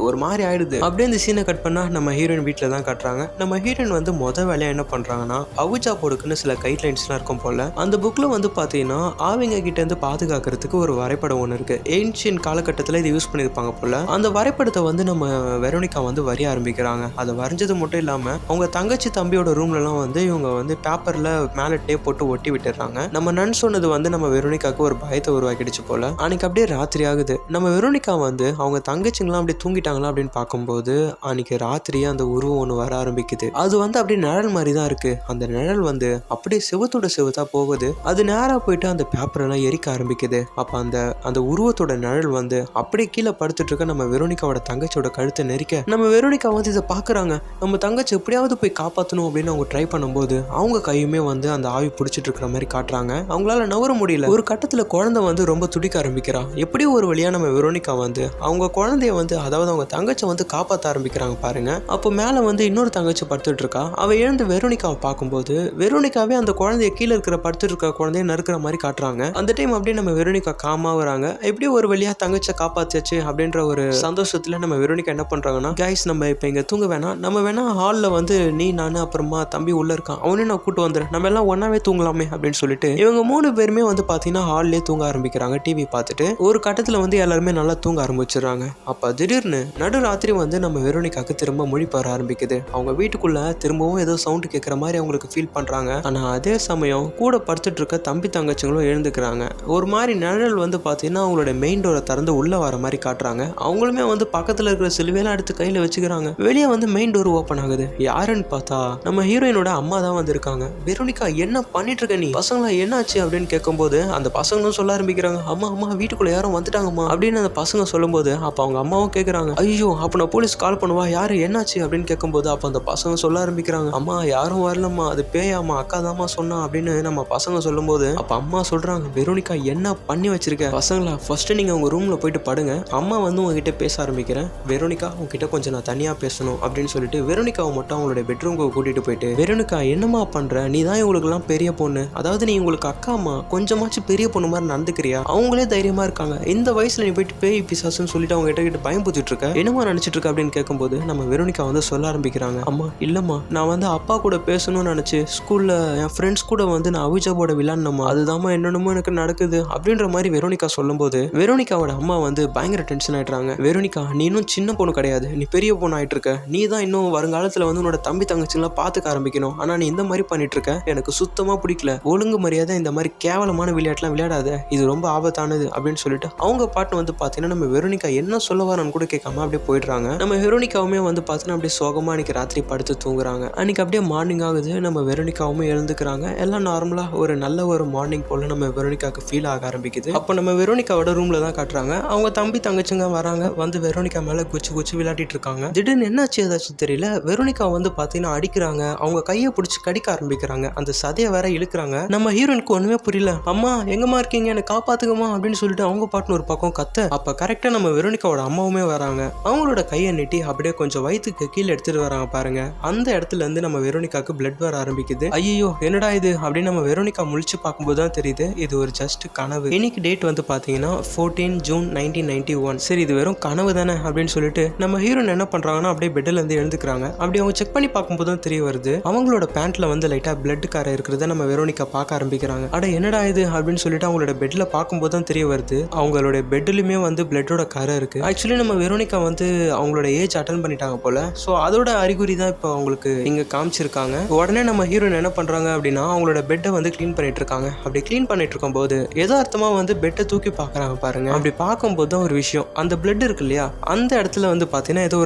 ஒரு மாதிரி ஆயிடுது. அப்படியே இந்த சீனை கட் பண்ணா நம்ம ஹீரோயின் வீட்டுல தான் காட்டுறாங்க. நம்ம ஹீரோயின் வந்து வேலையா என்ன பண்றாங்கன்னா அவுஜா போர்டுக்குன்னு சில கைட்லைன்ஸ்லாம் இருக்கும் போல. அந்த புக்ல வந்து பாத்தீங்கன்னா ஆவிங்க கிட்ட இருந்து பாதுகாக்கிறதுக்கு ஒரு வரைபடம் ஒன்று இருக்கு. ஏன்ஷியன் காலகட்டத்தில் இது யூஸ் பண்ணியிருப்பாங்க போல. அந்த வரைபடத்தை வந்து நம்ம வெரோனிகா வந்து வரைய ஆரம்பிக்கிறாங்க. அதை வரைஞ்சது மட்டும் இல்லாம அவங்க தங்கச்சி தம்பியோட ரூம்ல எல்லாம் வந்து இவங்க வந்து பேப்பர்ல மேல டேப் போட்டு ஒட்டி விட்டுறாங்க. நம்ம நன் சொன்னது வந்து நம்ம வெரோனிகாக்கு ஒரு பயத்தை உருவாக்கிடுச்சு போல. அன்னைக்கு அப்படியே ராத்திரி ஆகுது. நம்ம வெரோனிகா வந்து அவங்க தங்கச்சிங்களாம் அப்படியே தூங்கிட்டாங்களா அப்படின்னு பார்க்கும்போது அன்னைக்கு ராத்திரியே அந்த உருவம் ஒன்று வர ஆரம்பிக்குது. அது வந்து அப்படியே நிழல் மாதிரி தான் இருக்கு. அந்த நிழல் வந்து அப்படியே செவத்தோட செவத்தா போகுது. அது நேரா போயிட்டு அந்த பேப்பர் எல்லாம் எரிக்க ஆரம்பிக்குது. அப்ப அந்த உருவத்தோட நிழல் வந்து அப்படியே கீழே படுத்துட்டு இருக்க நம்ம வெரோனிகாவோட தங்கச்சியோட கழுத்தை நெரிக்க நம்ம வெரோனிகா வந்து இதை பாக்குறாங்க. நம்ம தங்கச்சி எப்படியாவது போய் காப்பாற்றணும் அப்படின்னு அவங்க ட்ரை பண்ணும்போது அவங்க கையுமே வந்து அந்த ஆவி பிடிச்சிட்டு இருக்கிற மாதிரி காட்டுறாங்க. அவங்களால நவர முடியல. ஒரு கட்டத்துல குழந்தை வந்து ரொம்ப துடிக்க ஆரம்பிக்கிறா. எப்படியும் ஒரு வழியா நம்ம வெரோனிகா வந்து அவங்க குழந்தைய வந்து அதாவது அவங்க தங்கச்சி வந்து காப்பாற்ற ஆரம்பிக்கிறாங்க பாருங்க. அப்போ மேல வந்து இன்னொரு தங்கச்சி படுத்துட்டு இருக்கா. அவ எழுந்து வெரோனிகாவை பார்க்கும்போது வெரோனிகாவே அந்த குழந்தைய கீழே இருக்கிற படுத்துட்டு இருக்க குழந்தைய நறுக்கிற மாதிரி காட்டுறாங்க. அந்த டைம் அப்படியே நம்ம வெரோனிகா காமா வராங்க. எப்படியும் ஒரு வழியா தங்கச்சியை காப்பாத்தியாச்சு அப்படின்ற ஒரு சந்தோஷத்துல நம்ம வெரோனிகா என்ன பண்றாங்கன்னா, கைஸ் நம்ம இப்ப இங்க தூங்க வேணாம், நம்ம வேணா ஹால்ல வந்து நீ நானு அப்புறமா தம்பி உள்ள இருக்கான் அவனையும் நான் கூட்டு வந்துடுறேன், நம்ம எல்லாம் ஒன்னாவே தூங்கலாமே அப்படின்னு சொல்லிட்டு இவங்க 3 பேருமே வந்து பாத்தீங்கன்னா ஹால்லே தூங்க ஆரம்பிக்கிறாங்க. டிவி பார்த்துட்டு ஒரு கட்டத்துல வந்து எல்லாருமே நல்லா தூங்க ஆரம்பிச்சிடுறாங்க. அப்ப திடீர்னு நடு ராத்திரி வந்து நம்ம வெரோனிகாக்கு திரும்ப முழிப்பு வர ஆரம்பிக்குது. அவங்க வீட்டுக்குள்ள திரும்பவும் ஏதோ சவுண்ட் கேட்கற மாதிரி அவங்களுக்கு ஃபீல் பண்றாங்க. ஆனா அதே சமயம் கூட படுத்துட்டு இருக்க தம்பி தங்கச்சிங்களும் எழுந்துக்கிறாங்க. ஒரு மாதிரி நிழல் வந்து பாத்தீங்கன்னா அவங்களோட மெயின் டோரை திறந்து உள்ள வர மாதிரி காட்டுறாங்க. அவங்களுமே வந்து பக்கத்துல இருக்கிற சிலுவையெல்லாம் எடுத்து கையில வச்சுக்கிறாங்க. வெளியே வந்து மெயின் டோர் ஓப்பன் ஆகுது. யாருன்னு பார்த்தா நம்ம ஹீரோயினோட அம்மா தான் வந்திருக்காங்க. வெரோனிகா என்ன பண்ணிட்டு இருக்க நீ, பசங்களா என்னாச்சு அப்படின்னு கேட்கும்போது அந்த பசங்களும் சொல்ல ஆரம்பிக்கிறாங்க, அம்மா அம்மா வீட்டுக்குள்ள யாரும் வந்துட்டாங்கம்மா அப்படின்னு அந்த பசங்க சொல்லும்போது அப்ப அவங்க அம்மாவும் கேட்கறாங்க, ஐயோ அப்ப நான் போலீஸ் கால் பண்ணுவா, யாரு என்னாச்சு அப்படின்னு கேட்கும்போது அப்ப அந்த பசங்க சொல்ல ஆரம்பிக்கிறாங்க, அம்மா யாரும் வரலம்மா, அது பேயாமா, அக்கா தாமா சொன்னா அப்படின்னு நம்ம பசங்க சொல்லும்போது அப்ப அம்மா சொல்றாங்க, வெரோனிகா என்ன பண்ணி வச்சிருக்க, பசங்களா ஃபர்ஸ்ட் நீங்க உங்க ரூம்ல போயிட்டு படுங்க, அம்மா வந்து உங்ககிட்ட பேச ஆரம்பிக்கிறேன், வெரோனிகா உங்ககிட்ட கொஞ்சம் நான் தனியா பேசணும் அப்படின்னு சொல்லிட்டு வெரோனிகாவை மட்டும் அவங்களோட பெட்ரூமுக்கு கூட்டிட்டு போயிட்டு, வெரோனிகா என்னமா பண்ற, நீ தான் இவங்களுக்கு எல்லாம் பெரிய பொண்ணு, அதாவது நீ உங்களுக்கு அக்காமா, கொஞ்சமாச்சும் பெரிய பொண்ணு மாதிரி நடந்துக்கிறியா, அவங்களே தைரியமா இருக்காங்க, இந்த வயசுல நீ போயிட்டு பேய் பிசாசுன்னு சொல்லிட்டு அவங்க கிட்ட பயம் பூத்திட்டு இருக்க, என்னமா நினைச்சிட்டு இருக்க அப்படின்னு கேட்கும்போது நம்ம வெரோனிகா வந்து சொல்ல ஆரம்பிக்கிறாங்க, அம்மா இல்லம்மா நான் வந்து அப்பா கூட பேசணும்னு நினைச்சு ஸ்கூல்ல என் ஃப்ரெண்ட்ஸ் கூட வந்து நான் அவிஜா போர்ட விளையாடணுமா, அதுதாம்மா என்னென்னமோ எனக்கு நடக்குது அப்படின்ற மாதிரி வெரோனிகா சொல்லும்போது வெரோனிகாவோட அம்மா வந்து பயங்கர டென்ஷன் ஆயிடுறாங்க. வெரோனிகா நீ இன்னும் சின்ன பொண்ணு கிடையாது, நீ பெரிய பொண்ணு ஆயிட்டு இருக்க, நீ தான் இன்னும் வருங்காலத்துல வந்து உன்னோட தம்பி தங்கச்சிங்களாம் பாத்துக்க ஆரம்பிக்கணும், ஆனா நீ இந்த மாதிரி பண்ணிட்டு இருக்க, எனக்கு சுத்தமா பிடிக்கல, ஒழுங்கு மரியாதை இந்த மாதிரி கேவலமான விளையாட்டுலாம் விளையாடாத, இது ரொம்ப ஆபத்தானது அப்படின்னு சொல்லிட்டு அவங்க பாட்டு வந்து பாத்தீங்கன்னா நம்ம வெரோனிகா என்ன சொல்ல வரான்னு கூட கேட்காம அப்படியே போயிடுறாங்க. நம்ம வெரோனிகாவுமே வந்து பாத்தீங்கன்னா அப்படியே சோகமா அன்னைக்கு ராத்திரி படுத்து தூங்குறாங்க. அன்னைக்கு அப்படியே மார்னிங் ஆகுது. நம்ம வெரோனிகாவுமே எழுந்துக்கிறாங்க. எல்லாம் நார்மலா ஒரு நல்ல ஒரு மார்னிங் போல நம்ம வெரோனிகாக்கு ஃபீல் ஆக ஆரம்பிக்குது. அப்போ நம்ம வெரோனிகாவோட ரூம்ல தான் காட்டுறாங்க. அவங்க தம்பி தங்கச்சிங்க வராங்க, வந்து வெரோனிகா மேல குச்சி குச்சி விளையாடிட்டு இருக்காங்க. திடீர்னு என்னாச்சு ஏதாச்சும் தெரியல, வெரோனிகா வந்து பாத்தீங்கன்னா அடிக்கிறாங்க, அவங்க கையை பிடிச்சி கடிக்க ஆரம்பிக்கிறாங்க, அந்த சதையை வேற இழுக்கிறாங்க. நம்ம ஹீரோயினுக்கு ஒண்ணுமே புரியல, அம்மா எங்கம்மா இருக்கீங்க, எனக்கு காப்பாத்துக்கமா அப்படின்னு சொல்லிட்டு அவங்க பாட்டுன்னு ஒரு பக்கம் கத்த, அப்ப கரெக்டா நம்ம வெரோனிகாவோட அம்மாவுமே வராங்க. அவங்களோட கையை நீட்டி அப்படியே கொஞ்சம் வயிற்றுக்கு கீழே எடுத்துட்டு வராங்க பாருங்க. அந்த இடத்துல இருந்து நம்ம வெரோனிகாக்கு பிளட் வர ஆரம்பிக்குது. ஐயோ என்னடா இது அப்படின்னு நம்ம வெரோனிகா முழிச்சு பார்க்கும்போது தான் தெரியுது இது ஒரு ஜஸ்ட் கனவு. இன்னைக்கு டேட் வந்து பாத்தீங்கன்னா 14 ஜூன் 1991. சரி இது வெறும் கனவு தானே அப்படின்னு சொல்லிட்டு நம்ம ஹீரோயின் என்ன பண்றாங்கன்னா அப்படியே பெட்ல இருந்து எழுந்துக்கிறாங்க. அப்படி அவங்க செக் பண்ணி பார்க்கும்போது தான் தெரிய வருது அவங்களோட பேண்ட்ல வந்து லைட்டா பிளட் கார இருக்கிறத நம்ம வெரோனிகா பார்க்க ஆரம்பிக்கிறாங்க. அட என்னடா இது அப்படின்னு சொல்லிட்டு அவங்களோட பெட்ல பார்க்கும்போது தான் தெரிய வருது அவங்களோட பெட்லயுமே வந்து பிளட்டோட கரை இருக்கு. ஆக்சுவலி நம்ம வெரோனிகா வந்து அவங்களோட ஏஜ் அட்டன் பண்ணிட்டாங்க போல. ஸோ அதோட அறிகுறி தான் இப்போ அவங்களுக்கு இங்க காமிச்சிருக்காங்க. உடனே நம்ம ஹீரோயின் என்ன பண்றாங்க அப்படின்னா அவங்களோட பெட்டை வந்து கிளீன் பண்ணிட்டு இருக்காங்க. அப்படி கிளீன் பண்ணிட்டு இருக்கும் போது யதார்த்தமா வந்து பெட்டை தூக்கி பார்க்கறாங்க பாருங்க. அப்படி பார்க்கும்போது தான் ஒரு விஷயம், அந்த பிளட் இருக்கு இல்லையா, அந்த இடத்துல வந்து பாத்தீங்கன்னா ஏதோ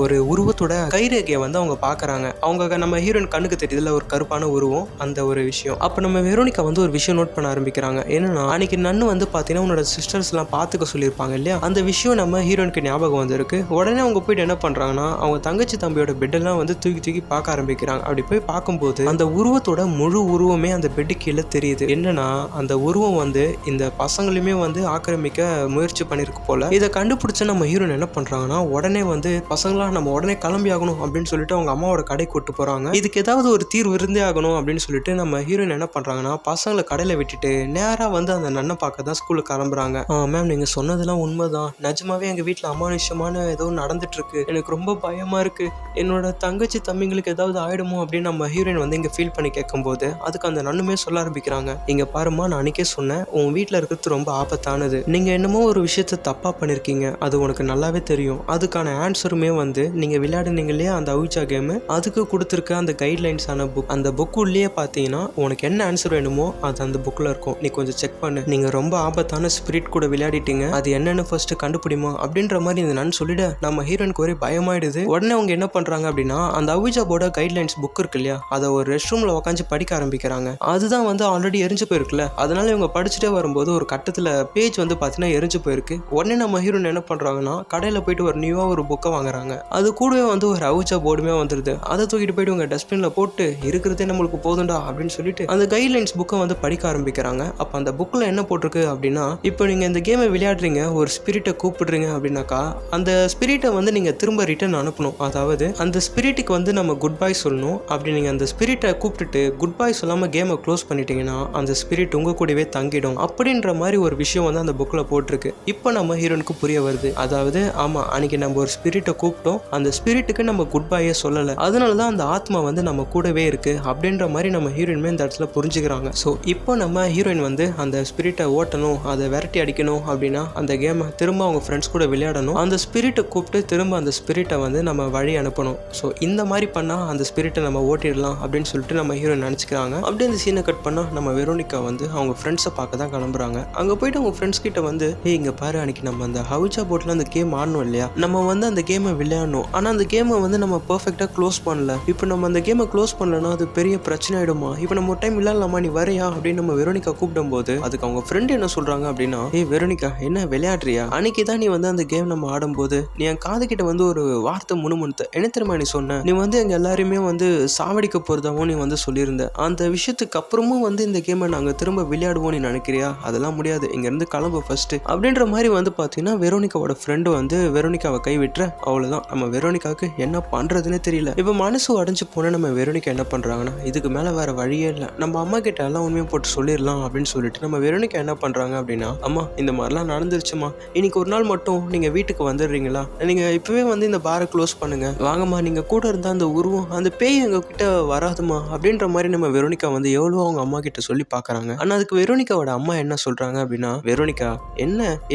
ஒரு உருவத்தோட கைரேகையை வந்து அவங்க பாக்குறாங்க. அவங்க நம்ம ஹீரோயின் கண்ணுக்கு தெரியுதுல ஒரு கருப்பான உருவம், அந்த ஒரு விஷயம். அப்ப நம்ம வெரோனிகா வந்து ஒரு விஷயம் நோட் பண்ண ஆரம்பிக்கிறாங்க. என்னன்னா அன்னைக்கு நன்னு வந்து பாத்தீங்கன்னா உன்னோட சிஸ்டர்ஸ் எல்லாம் பாத்துக்க சொல்லியிருப்பாங்க இல்லையா, அந்த விஷயம் நம்ம ஹீரோனுக்கு ஞாபகம் வந்திருக்கு. உடனே அவங்க போயிட்டு என்ன பண்றாங்கன்னா அவங்க தங்கச்சி தம்பியோட பெட்டெல்லாம் வந்து தூக்கி தூக்கி பார்க்க ஆரம்பிக்கிறாங்க. அப்படி போய் பார்க்கும்போது அந்த உருவத்தோட முழு உருவமே அந்த பெட்டு கீழே தெரியுது. என்னன்னா அந்த உருவம் வந்து இந்த பசங்களுமே வந்து ஆக்கிரமிக்க முயற்சி பண்ணிருக்கு போல. இதை கண்டுபிடிச்ச நம்ம ஹீரோயின் என்ன பண்றாங்கன்னா உடனே வந்து பசங்களா நம்ம உடனே கிளம்பி ஆகணும் அப்படின்னு சொல்லிட்டு அவங்க அம்மாவோட கடை கூட்டு போறாங்க. இதுக்கு ஏதாவது ஒரு தீர்வு இருந்தே ஆகணும் அப்படின்னு சொல்லிட்டு நம்ம ஹீரோயின் என்ன பண்றாங்கன்னா பசங்களை கடையில விட்டுட்டு நேரா வந்து அந்த நன்னை பார்க்க தான் ஸ்கூலுக்கு கிளம்புறாங்க. மேம் நீங்க சொன்னதெல்லாம் உண்மைதான், நிஜமாவே எங்க வீட்டுல அமானுஷ்யமான ஏதோ நடந்துட்டு இருக்கு, எனக்கு ரொம்ப பயமா இருக்கு, என்னோட தங்கச்சி தம்பிங்களுக்கு ஏதாவது ஆயிடுமோ அப்படின்னு நம்ம ஹீரோயின் வந்து இங்க ஃபீல் பண்ணி கேட்கும்போது அதுக்கு அந்த நன்னுமே சொல்ல ஆரம்பிக்கிறாங்க, இங்க பாருமா நான் அன்னைக்கே சொன்னேன் உன் வீட்டுல இருக்கிறது ரொம்ப ஆபத்தானது, நீங்க என்னமோ ஒரு விஷயத்த தப்பா பண்ணிருக்கீங்க, அது உனக்கு நல்லாவே தெரியும், அதுக்கான ஆன்சருமே வந்து நீங்க விளையாடுனீங்க இல்லையா அந்த அவுச்சா கேம், அதுக்கு கொடுத்துருக்க அந்த கைட்லைன்ஸான புக். அந்த புக் உள்ளே பார்த்தீங்கன்னா உனக்கு என்ன ஆன்சர் வேணுமோ அது அந்த புக்கில் இருக்கும், நீ கொஞ்சம் செக் பண்ணு, நீங்கள் ரொம்ப ஆபத்தான ஸ்பிரிட் கூட விளையாடிட்டீங்க, அது என்னன்னு ஃபர்ஸ்ட் கண்டுபிடிமா அப்படின்ற மாதிரி இந்த நான் சொல்லிட நம்ம ஹீரோனுக்கு ஒரே பயமாயிடுது. உடனே அவங்க என்ன பண்றாங்க அப்படின்னா அந்த அவுஜா போர்டு கைட்லைன்ஸ் புக் இருக்கு இல்லையா, அதை ஒரு ரெஸ்ட் ரூம்ல உட்காந்து படிக்க ஆரம்பிக்கிறாங்க. அதுதான் வந்து ஆல்ரெடி எரிஞ்சு போயிருக்குல்ல, அதனால இவங்க படிச்சுட்டே வரும்போது ஒரு கட்டத்தில் பேஜ் வந்து பார்த்தீங்கன்னா எரிஞ்சு போயிருக்கு. உடனே நம்ம ஹீரோன் என்ன பண்றாங்கன்னா கடையில் போயிட்டு ஒரு நியூவா ஒரு புக்கை வாங்குறாங்க. அது கூடவே வந்து ஒரு அவுஜா போர்டுமே வந்துருது. அதை தூக்கிட்டு போயிட்டு உங்க டஸ்ட்பின்ல போட்டு இருக்கிறதே நம்மளுக்கு போதும்டா அப்படின்னு சொல்லிட்டு அந்த கைட்லைன்ஸ் புக்கை வந்து படிக்க ஆரம்பிக்கிறாங்க. அப்ப அந்த புக்ல என்ன போட்டிருக்கு அப்படின்னா, இப்போ நீங்க இந்த கேமை விளையாடுறீங்க, ஒரு ஸ்பிரிட்டை கூப்பிடுறீங்க அப்படின்னாக்கா அந்த ஸ்பிரிட்டை வந்து நீங்க திரும்ப ரிட்டர்ன் அனுப்பணும். அதாவது அந்த ஸ்பிரிட்டுக்கு வந்து நம்ம குட் பை சொல்லணும். அப்படி நீங்க அந்த ஸ்பிரிட்டை கூப்பிட்டுட்டு குட் பை சொல்லாம கேமை க்ளோஸ் பண்ணிட்டீங்கன்னா அந்த ஸ்பிரிட் உங்க கூடவே தங்கிடும் அப்படின்ற மாதிரி ஒரு விஷயம் வந்து அந்த புக்ல போட்டிருக்கு. இப்போ நம்ம ஹீரோனுக்கு புரிய வருது. அதாவது ஆமா, அன்னைக்கு நம்ம ஒரு ஸ்பிரிட்டை கூப்பிட்டோம், அந்த ஸ்பிரிட்டுக்கு நம்ம குட் பையே சொல்லலை, அதனாலதான் அந்த ஆத்மா வந்து நம்ம கூடவே இருக்கு அப்படின்ற மாதிரி நம்ம ஹீரோயின்மே இந்த இடத்துல புரிஞ்சுக்கிறாங்க. ஸோ இப்போ நம்ம ஹீரோயின் வந்து அந்த ஸ்பிரிட்டை ஓட்டணும், அதை விரட்டி அடிக்கணும் அப்படின்னா அந்த கேமை திரும்ப அவங்க ஃப்ரெண்ட்ஸ் கூட விளையாடணும். அந்த ஸ்பிரிட்டை கூப்பிட்டு திரும்ப அந்த ஸ்பிரிட்டை வந்து நம்ம வழி அனுப்பணும். ஸோ இந்த மாதிரி பண்ணால் அந்த ஸ்பிரிட்டை நம்ம ஓட்டிடலாம் அப்படின்னு சொல்லிட்டு நம்ம ஹீரோயின் நினச்சிக்கிறாங்க. அப்படியே அந்த சீனை கட் பண்ணால் நம்ம வெரோனிகா வந்து அவங்க ஃப்ரெண்ட்ஸை பார்க்க தான் கிளம்புறாங்க. அங்கே போயிட்டு அவங்க ஃப்ரெண்ட்ஸ் கிட்ட வந்து இங்கே பாரு, அன்னைக்கு நம்ம அந்த ஹவுச்சா போட்டில் அந்த கேம் ஆடணும் இல்லையா, நம்ம வந்து அந்த கேமை விளையாடணும், ஆனால் அந்த கேமை வந்து நம்ம பர்ஃபெக்டாக க்ளோஸ் பண்ணல, இப்போ நம்ம அந்த கேமை க்ளோஸ் பண்ணலன்னா அது பெரிய பிரச்சனை ஆகிடுமா, இப்போ நம்ம ஒரு டைம் விளையாடலாமா, நீ வரையா அப்படின்னு நம்ம வெரோனிகா கூப்பிடும் போது அதுக்கு அவங்க ஃப்ரெண்ட் என்ன சொல்றாங்க அப்படின்னா, வெரோனிகா என்ன விளையாடுறியா, அன்னைக்கு தான் நீ வந்து அந்த கேம் நம்ம ஆடும்போது நீ என் காது கிட்ட வந்து ஒரு வார்த்தை முணுமுணுத்த, என்ன தெரியுமா நீ சொன்ன, நீ வந்து எங்க எல்லாருமே வந்து சாவடிக்க போறதாவும் நீ வந்து சொல்லியிருந்த, அந்த விஷயத்துக்கு அப்புறமும் வந்து இந்த கேமை நாங்க திரும்ப விளையாடுவோம் நீ நினைக்கிறியா, அதெல்லாம் முடியாது, இங்க இருந்து கிளம்பு ஃபர்ஸ்ட் அப்படின்ற மாதிரி வந்து பாத்தீங்கன்னா வெரோனிகாவோட ஃப்ரெண்டு வந்து வெரோனிகாவை கைவிட்டுற. அவ்வளவுதான், நம்ம வெரோனிகாவுக்கு என்ன பண்றதுன்னு தெரியல. இப்ப மனசு அடைஞ்சு போன நம்ம வெரோனிகா என்ன பண்றாங்கன்னா, இதுக்கு மேல வேற வழியே இல்லை, நம்ம அம்மா கிட்ட எல்லாம் உண்மையை போட்டு சொல்லிடலாம் அப்படின்னு சொல்லிட்டு நம்ம வெரோனிகா என்ன பண்றாங்க அப்படின்னா, அம்மா இந்த மாதிரிலாம் நடந்துருச்சுமா, இன்னைக்கு ஒரு நாள் மட்டும் நீங்க வீட்டுக்கு வந்துடுறீங்களா, நீங்க இப்பவே வந்து இந்த பாரை க்ளோஸ் பண்ணுங்க, வாங்கம்மா, நீங்க கூட இருந்தா அந்த உருவம் அந்த பேய் எங்க கிட்ட வராதுமா அப்படின்ற மாதிரி நம்ம வெரோனிகா வந்து எவ்வளவு அவங்க அம்மா கிட்ட சொல்லி பாக்குறாங்க. ஆனா அதுக்கு வெரோனிகாவோட அம்மா என்ன சொல்றாங்க அப்படின்னா, வெரோனிகா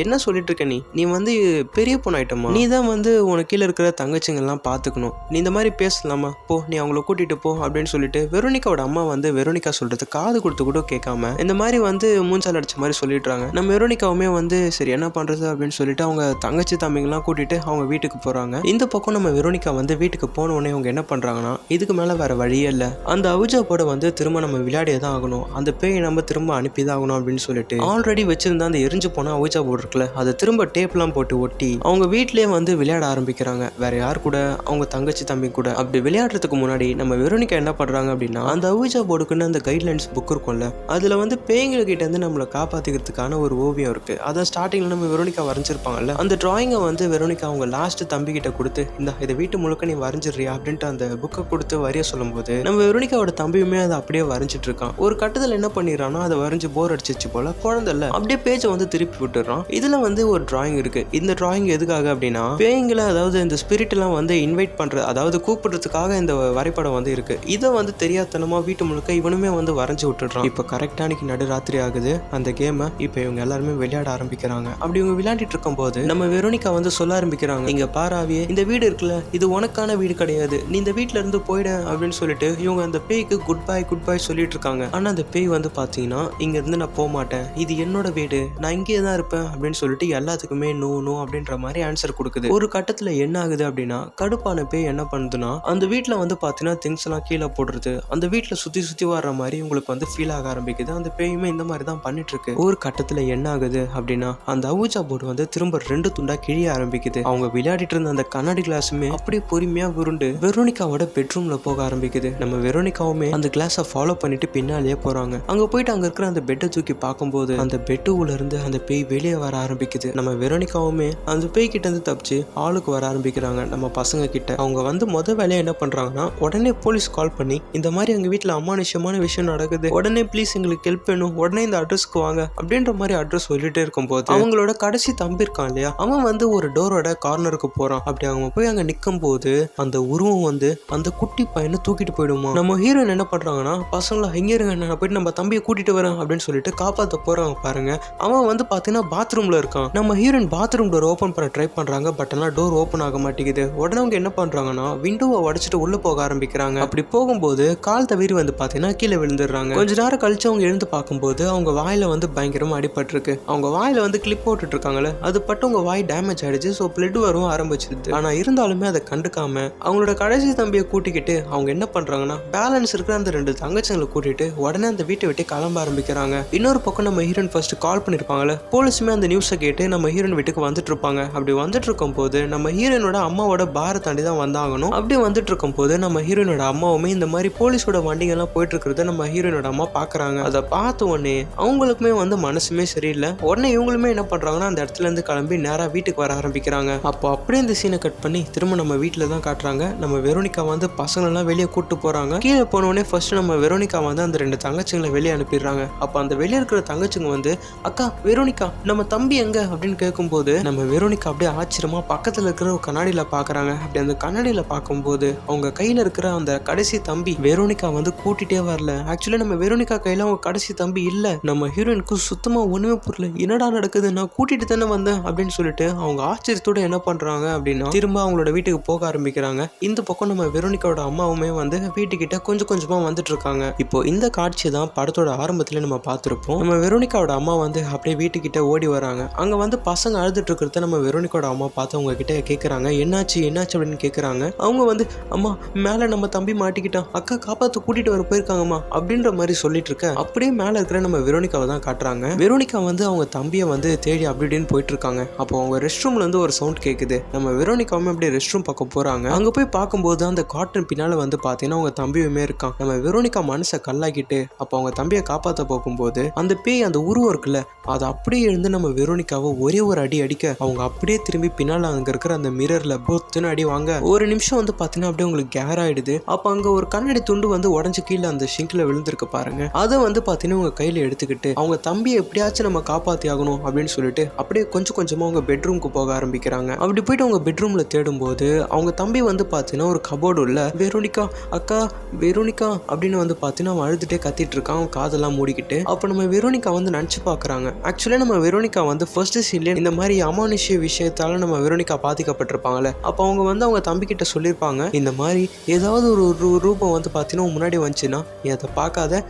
என்ன சொல்லிட்டு இருக்க, நீ வந்து பெரிய பொண்ணாயிட்டமா, நீ தான் வந்து உனக்கு கீழே இருக்கிற தங்கச்சிங்க எல்லாம் பாத்துக்கணும், நீ இந்த மாதிரி பேசலாமா, போ நீ அவங்கள கூட்டிட்டு போ அப்படின்னு சொல்லிட்டு வெரோனிகாவோட அம்மா வந்து வெரோனிகா சொல்றது காது கொடுத்து கூட கேட்காம இந்த மாதிரி வந்து மூஞ்சால் அடிச்ச மாதிரி சொல்லிடுறாங்க. நம்ம வெரோனிகாவுமே வந்து சரி என்ன பண்றது அப்படின்னு சொல்லிட்டு அவங்க தங்கச்சி தம்பிங்கெல்லாம் கூட்டிட்டு அவங்க வீட்டுக்கு போறாங்க. இந்த பக்கம் நம்ம வெரோனிகா வந்து வீட்டுக்கு போன உடனே அவங்க என்ன பண்றாங்கன்னா, இதுக்கு மேல வேற வழியே இல்லை, அந்த அவுஜா போட வந்து திரும்ப நம்ம விளையாடியே தான் ஆகணும், அந்த பேய் நம்ம திரும்ப அனுப்பிதான் ஆகணும் அப்படின்னு சொல்லிட்டு ஆல்ரெடி வச்சிருந்தா அந்த எரிஞ்சு போன அவுஜா போர்டு இருக்குல்ல, அதை திரும்ப டேப்லாம் போட்டு ஒட்டி அவங்க வீட்லயே வந்து விளையாட ஆரம்பிக்கிறாங்க. வேற யார் கூட, அவங்க தங்கச்சி தம்பி கூட. அப்படி விளையாடுறதுக்கு முன்னாடி நம்ம வெரோனிகா என்ன பண்றாங்க அப்படின்னா, அந்த அவுஜா போர்டுக்குன்னு அந்த கைட்லைன்ஸ் புக் இருக்கும்ல, அதுல வந்து பேய்கள் கிட்ட இருந்து நம்மளை காப்பாத்திக்கிறதுக்கான ஒரு ஓவியம் இருக்கு. அதான் ஸ்டார்டிங்ல நம்ம வெரோனிகா வரைஞ்சிருப்பாங்கல்ல, அந்த டிராயிங்கை வந்து வெரோனிகா அவங்க லாஸ்ட் தம்பி கிட்ட கொடுத்து இதை வீட்டு முழுக்க நீ வரைஞ்சிடுறியா அப்படின்ட்டு அந்த புக்கை கொடுத்து வரைய சொல்லும் போது நம்ம வெரோனிகாவோட தம்பியுமே அதை அப்படியே வரைஞ்சிட்டு இருக்கான். ஒரு கட்டத்தில் என்ன பண்ணிடுறான்னா, அதை வரைஞ்சு போர் அடிச்சிச்சு போல, குழந்தைல அப்படியே பேஜை வந்து திருப்பி விட்டுறான். இதுல வந்து ஒரு டிராயிங் இருக்கு. இந்த டிராயிங் எதுக்காக அப்படின்னா, பேய்களை அதாவது இந்த ஸ்பிரிட் எல்லாம் வந்து இன்வைட் பண்றது, அதாவது கூப்பிடுறதுக்காக இந்த வரைபடம் வந்து இருக்கு. இதை வந்து தெரியாதனமா வீட்டு முழுக்க இவனுமே வந்து வரைஞ்சு விட்டுறான். இப்போ கரெக்டா அன்னைக்கு நடுராத்திரி ஆகுது. அந்த கேமை இப்போ இவங்க எல்லாருமே விளையாட ஆரம்பிக்கிறாங்க. அப்படி இவங்க விளையாடிட்டு இருக்கும் போது நம்ம வெரோனிகா வந்து சொல்ல ஆரம்பிக்கிறாங்க, இங்க பாராவியே, இந்த வீடு இருக்குல்ல, இது உனக்கான வீடு கிடையாது, நீ இந்த வீட்டுல இருந்து போயிட அப்படின்னு சொல்லிட்டு இவங்க அந்த பேய்க்கு குட் பை சொல்லிட்டு இருக்காங்க. ஆனா அந்த பேய் வந்து பாத்தீங்கன்னா, இங்க இருந்து நான் போக மாட்டேன், இது என்னோட வீடு, நான் இங்கே தான் இருப்பேன் அப்படின்னு சொல்லிட்டு எல்லாத்துக்குமே நோ அப்படின்ற மாதிரி ஆன்சர் கொடுக்குது. ஒரு கட்டத்துல என்ன ஆகுது அப்படின்னா, கடுப்பான பேய் என்ன பண்ணுதுன்னா, அந்த வீட்டுல வந்து பாத்தீங்கன்னா திங்ஸ் எல்லாம் கீழே போடுறது, அந்த வீட்டுல சுத்தி வர்ற மாதிரி உங்களுக்கு வந்து ஃபீல் ஆக ஆரம்பிக்குது. அந்த பேயுமே இந்த மாதிரி தான் பண்ணிட்டு இருக்கு. ஒரு கட்டத்துல என்ன ஆகுது அப்படின்னா, அந்த அவுஜா போர்டு வந்து திரும்ப 2 துண்டா கிழிய ஆரம்பிக்குது. அவங்க விளையாடிட்டு இருந்த அந்த கண்ணாடி கிளாஸுமே அப்படியே பொறுமையா உருண்டு வெரோனிகாவோட பெட்ரூம்ல போக ஆரம்பிக்குது. நம்ம வெரோனிகாவுமே அந்த கிளாஸை ஃபாலோ பண்ணிட்டு பின்னாலேயே போறாங்க. அங்க போயிட்டு அங்க இருக்கிற அந்த பெட்டை தூக்கி பார்க்கும்போது அந்த பெட்டுக்குள்ள இருந்து அந்த பேய் வெளியே வர ஆரம்பிக்குது. நம்ம வெரோனிகாவுமே அந்த பேய் கிட்ட இருந்து தப்பிச்சு ஆளுக்கு வர ஆரம்பிக்கிறாங்க நம்ம பசங்க கிட்ட. அவங்க வந்து வேலையை என்ன பண்றாங்கன்னா, உடனே போலீஸ் கால் பண்ணி இந்த மாதிரி எங்க வீட்டுல அமானுஷ்யமான விஷயம் நடக்குது, உடனே ப்ளீஸ் எங்களுக்கு ஹெல்ப் வேணும், உடனே இந்த அட்ரஸ்க்கு வாங்க அப்படின்ற மாதிரி அட்ரஸ் சொல்லிட்டே இருக்கும் போது அவங்களோட கடைசி தம்பி இருக்கான் இல்லையா, அவன் வந்து ஒரு டோரோட கார்னருக்கு போறான். அப்படி அவங்க போய் அங்க நிக்கும் போது அந்த உருவம் வந்து அந்த குட்டி பையனை தூக்கிட்டு போயிடுமா. நம்ம ஹீரோயின் என்ன பண்றாங்கன்னா, பசங்களா எங்க இருங்க, நான் போயிட்டு நம்ம தம்பியை கூட்டிட்டு வரேன் அப்படின்னு சொல்லிட்டு காப்பாத்த போறாங்க. பாருங்க, அவன் வந்து பாத்தீங்கன்னா பாத்ரூம்ல இருக்கான். நம்ம ஹீரோயின் பாத்ரூம் டோர் ஓபன் பண்ண ட்ரை பண்றாங்க. பட் எல்லாம் டோர் ஓபன் ஆக மாட்டேங்குது. உடனே அவங்க என்ன பண்றாங்கன்னா, விண்டோவை உடைச்சிட்டு உள்ள போக ஆரம்பிக்கிறாங்க. அப்படி போகும்போது கால் தவறி வந்து பாத்தீங்கன்னா கீழே விழுந்துடுறாங்க. கொஞ்ச நேரம் கழிச்சு அவங்க எழுந்து பார்க்கும்போது அவங்க வாயில வந்து பயங்கரமா அடிபட்டிருக்கு. அவங்க வாயில வந்து கிளிப் போட்டுட்டு இருக்காங்கல்ல, அது பட்டு உங்க வாய் டேமேஜ் ஆயிடுச்சு. ஸோ பிளட் வரும் ஆரம்பிச்சிருது. ஆனா இருந்தாலுமே அதை கண்டுக்காம அவங்களோட கடைசி தம்பியை கூட்டிக்கிட்டு அவங்க என்ன பண்றாங்கன்னா பேலன்ஸ் இருக்கிற அந்த 2 தங்கச்சிங்களை கூட்டிட்டு உடனே அந்த வீட்டை விட்டு கிளம்ப ஆரம்பிக்கிறாங்க. இன்னொரு பக்கம் நம்ம ஹீரோயின் ஃபர்ஸ்ட் கால் பண்ணிருப்பாங்கல்ல, போலீஸுமே அந்த நியூஸை கேட்டு நம்ம ஹீரோயின் வீட்டுக்கு வந்துட்டு இருப்பாங்க. அப்படி வந்துட்டு இருக்கும் போது நம்ம ஹீரோயினோட அம்மாவோட பாரை தாண்டி தான் வந்தாகணும். அப்படி வந்துட்டு இருக்கும் போது நம்ம ஹீரோயினோட அம்மாவுமே இந்த மாதிரி போலீஸோட வண்டிங்க எல்லாம் போயிட்டு இருக்கிறத நம்ம ஹீரோயினோட அம்மா பாக்குறாங்க. அதை பார்த்த உடனே அவங்களுக்குமே வந்து மனசுமே சரியில்லை. உடனே இவங்களுமே என்ன பண்றாங்கன்னா அந்த இடத்துல இருந்து கிளம்பி நேரா வீட்டுக்கு வர ஆரம்பிக்கிறாங்க. அப்போ அப்படியே இந்த சீனை கட் பண்ணி திரும்ப நம்ம வீட்டுல தான் காட்டுறாங்க. நம்ம வெரோனிகா வந்து பசங்க எல்லாம் வெளியே கூட்டு போறாங்க. கீழே போனோடனே ஃபர்ஸ்ட் நம்ம வெரோனிகா வந்து அந்த 2 தங்கச்சிங்களை வெளியே அனுப்பிடுறாங்க. அப்ப அந்த வெளியே இருக்கிற தங்கச்சிங்க வந்து அக்கா வெரோனிகா நம்ம தம்பி எங்க அப்படின்னு கேட்கும்போது நம்ம வெரோனிகா அப்படியே ஆச்சரியமா பக்கத்துல இருக்கிற ஒரு கண்ணாடியில பாக்குறாங்க. அப்படி அந்த கண்ணாடியில பார்க்கும்போது அவங்க கையில இருக்கிற அந்த கடைசி தம்பி வெரோனிகா வந்து கூட்டிட்டே வரல. ஆக்சுவலி நம்ம வெரோனிகா கையில அவங்க கடைசி தம்பி இல்ல. நம்ம ஹீரோயினுக்கு சுத்தமா ஒண்ணுமே புரியல. என்னடா நடக்குது, நான் கூட்டிட்டு தானே வந்தேன் அப்படின்னு சொல்லிட்டு அவங்க ஆச்சரியத்தோட என்ன பண்றாங்க அப்படின்னா திரும்ப அவங்களோட வீட்டுக்கு போக ஆரம்பிக்கிறாங்க. இந்த பக்கம் நம்ம வெரோனிகாவோட அம்மாவுமே வந்து வீட்டுக்கிட்ட கொஞ்சம் கொஞ்சமா வந்துட்டு இருக்காங்க. இப்போ இந்த காட்சி தான் படத்தோட ஆரம்பத்துல நம்ம பார்த்திருப்போம். நம்ம வெரோனிகாவோட அம்மா வந்து அப்படியே வீட்டுக்கிட்ட ஓடி வராங்க. அங்க வந்து பசங்க அழுதுட்டு இருக்கிறத நம்ம வெரோனிகாவோட அம்மா பார்த்து அவங்க கிட்ட கேட்கறாங்க, என்னாச்சு என்னாச்சு அப்படின்னு கேட்கறாங்க. அவங்க வந்து அம்மா மேல நம்ம தம்பி மாட்டிக்கிட்டான், அக்கா காப்பாத்து கூட்டிட்டு வர போயிருக்காங்கம்மா அப்படின்ற மாதிரி சொல்லிட்டு இருக்க அப்படியே மேல இருக்கிற நம்ம வெரோனிகாவை தான் காட்டுறாங்க. வெரோனிகா வந்து அவங்க தம்பியை வந்து தேடி அப்படி இப்படின்னு போயிட்டு இருக்காங்க. அப்போ அவங்க ரெஸ்ட் ரூம்ல இருந்து ஒரு சவுண்ட் கேக்குது. நம்ம வெரோனிகாவுமே அப்படியே ரெஸ்ட் ரூம் பக்கம் போறாங்க. அங்க போய் பார்க்கும்போது அந்த காட்டன் பின்னால வந்து பாத்தீங்கன்னா அவங்க தம்பியுமே இருக்கான். நம்ம வெரோனிகா மனசை கல்லாக்கிட்டு அப்போ அவங்க தம்பியை காப்பாற்ற போகும்போது அந்த பேய் அந்த உருவம் இருக்குல்ல அது அப்படியே இருந்து நம்ம வெரோனிகாவை ஒரே ஒரு அடி அடிக்க அவங்க அப்படியே திரும்பி பின்னால அங்க இருக்கிற அந்த மிரர்ல பொத்துன்னு அடி வாங்க ஒரு நிமிஷம் வந்து பாத்தீங்கன்னா அப்படியே உங்களுக்கு கேர் ஆயிடுது. அப்ப அங்க ஒரு கண்ணாடி துண்டு வந்து உடஞ்சு கீழே அந்த ஷிங்க்ல விழுந்திருக்கு பாருங்க. அதை வந்து பாத்தீங்கன்னா உங்க கையில எடுத்துக்கிட்டு அவங்க தம்பியை எப்படியாச்சும் நம்ம காப்பாத்தி ஆகணும் அப்படின்னு சொல்லிட்டு அப்படியே கொஞ்சம் கொஞ்சமா அவங்க பெட்ரூம்க்கு போக ஆரம்பிக்கிறாங்க. அப்படி போயிட்டு அவங்க பெட்ரூம்ல தேடும் போது அவங்க தம்பி வந்து பாத்தீங்கன்னா ஒரு கபோர்டு உள்ள வெரோனிகா அக்கா வெரோனிகா அப்படின்னு வந்து பாத்தீங்கன்னா அவன் அழுதுட்டே கத்திட்டு இருக்கான். அவன் காதெல்லாம் மூடிக்கிட்டு. அப்ப நம்ம வெரோனிகா வந்து நினைச்சு பாக்குறாங்க. ஆக்சுவலா நம்ம வெரோனிகா வந்து ஃபர்ஸ்ட் சீன்ல இந்த மாதிரி அமானுஷ்ய விஷயத்தால நம்ம வெரோனிகா பாதிக்கப்பட்டிருப்பாங்கல்ல. அப்ப அவங்க வந்து அவங்க தம்பி கிட்ட சொல்லியிருப்பாங்க, இந்த மாதிரி ஏதாவது ஒரு ரூபம் வந்து பாத்தீங்கன்னா முன்னாடி வந்துச்சுன்னா நீ அதை பார்க்காத,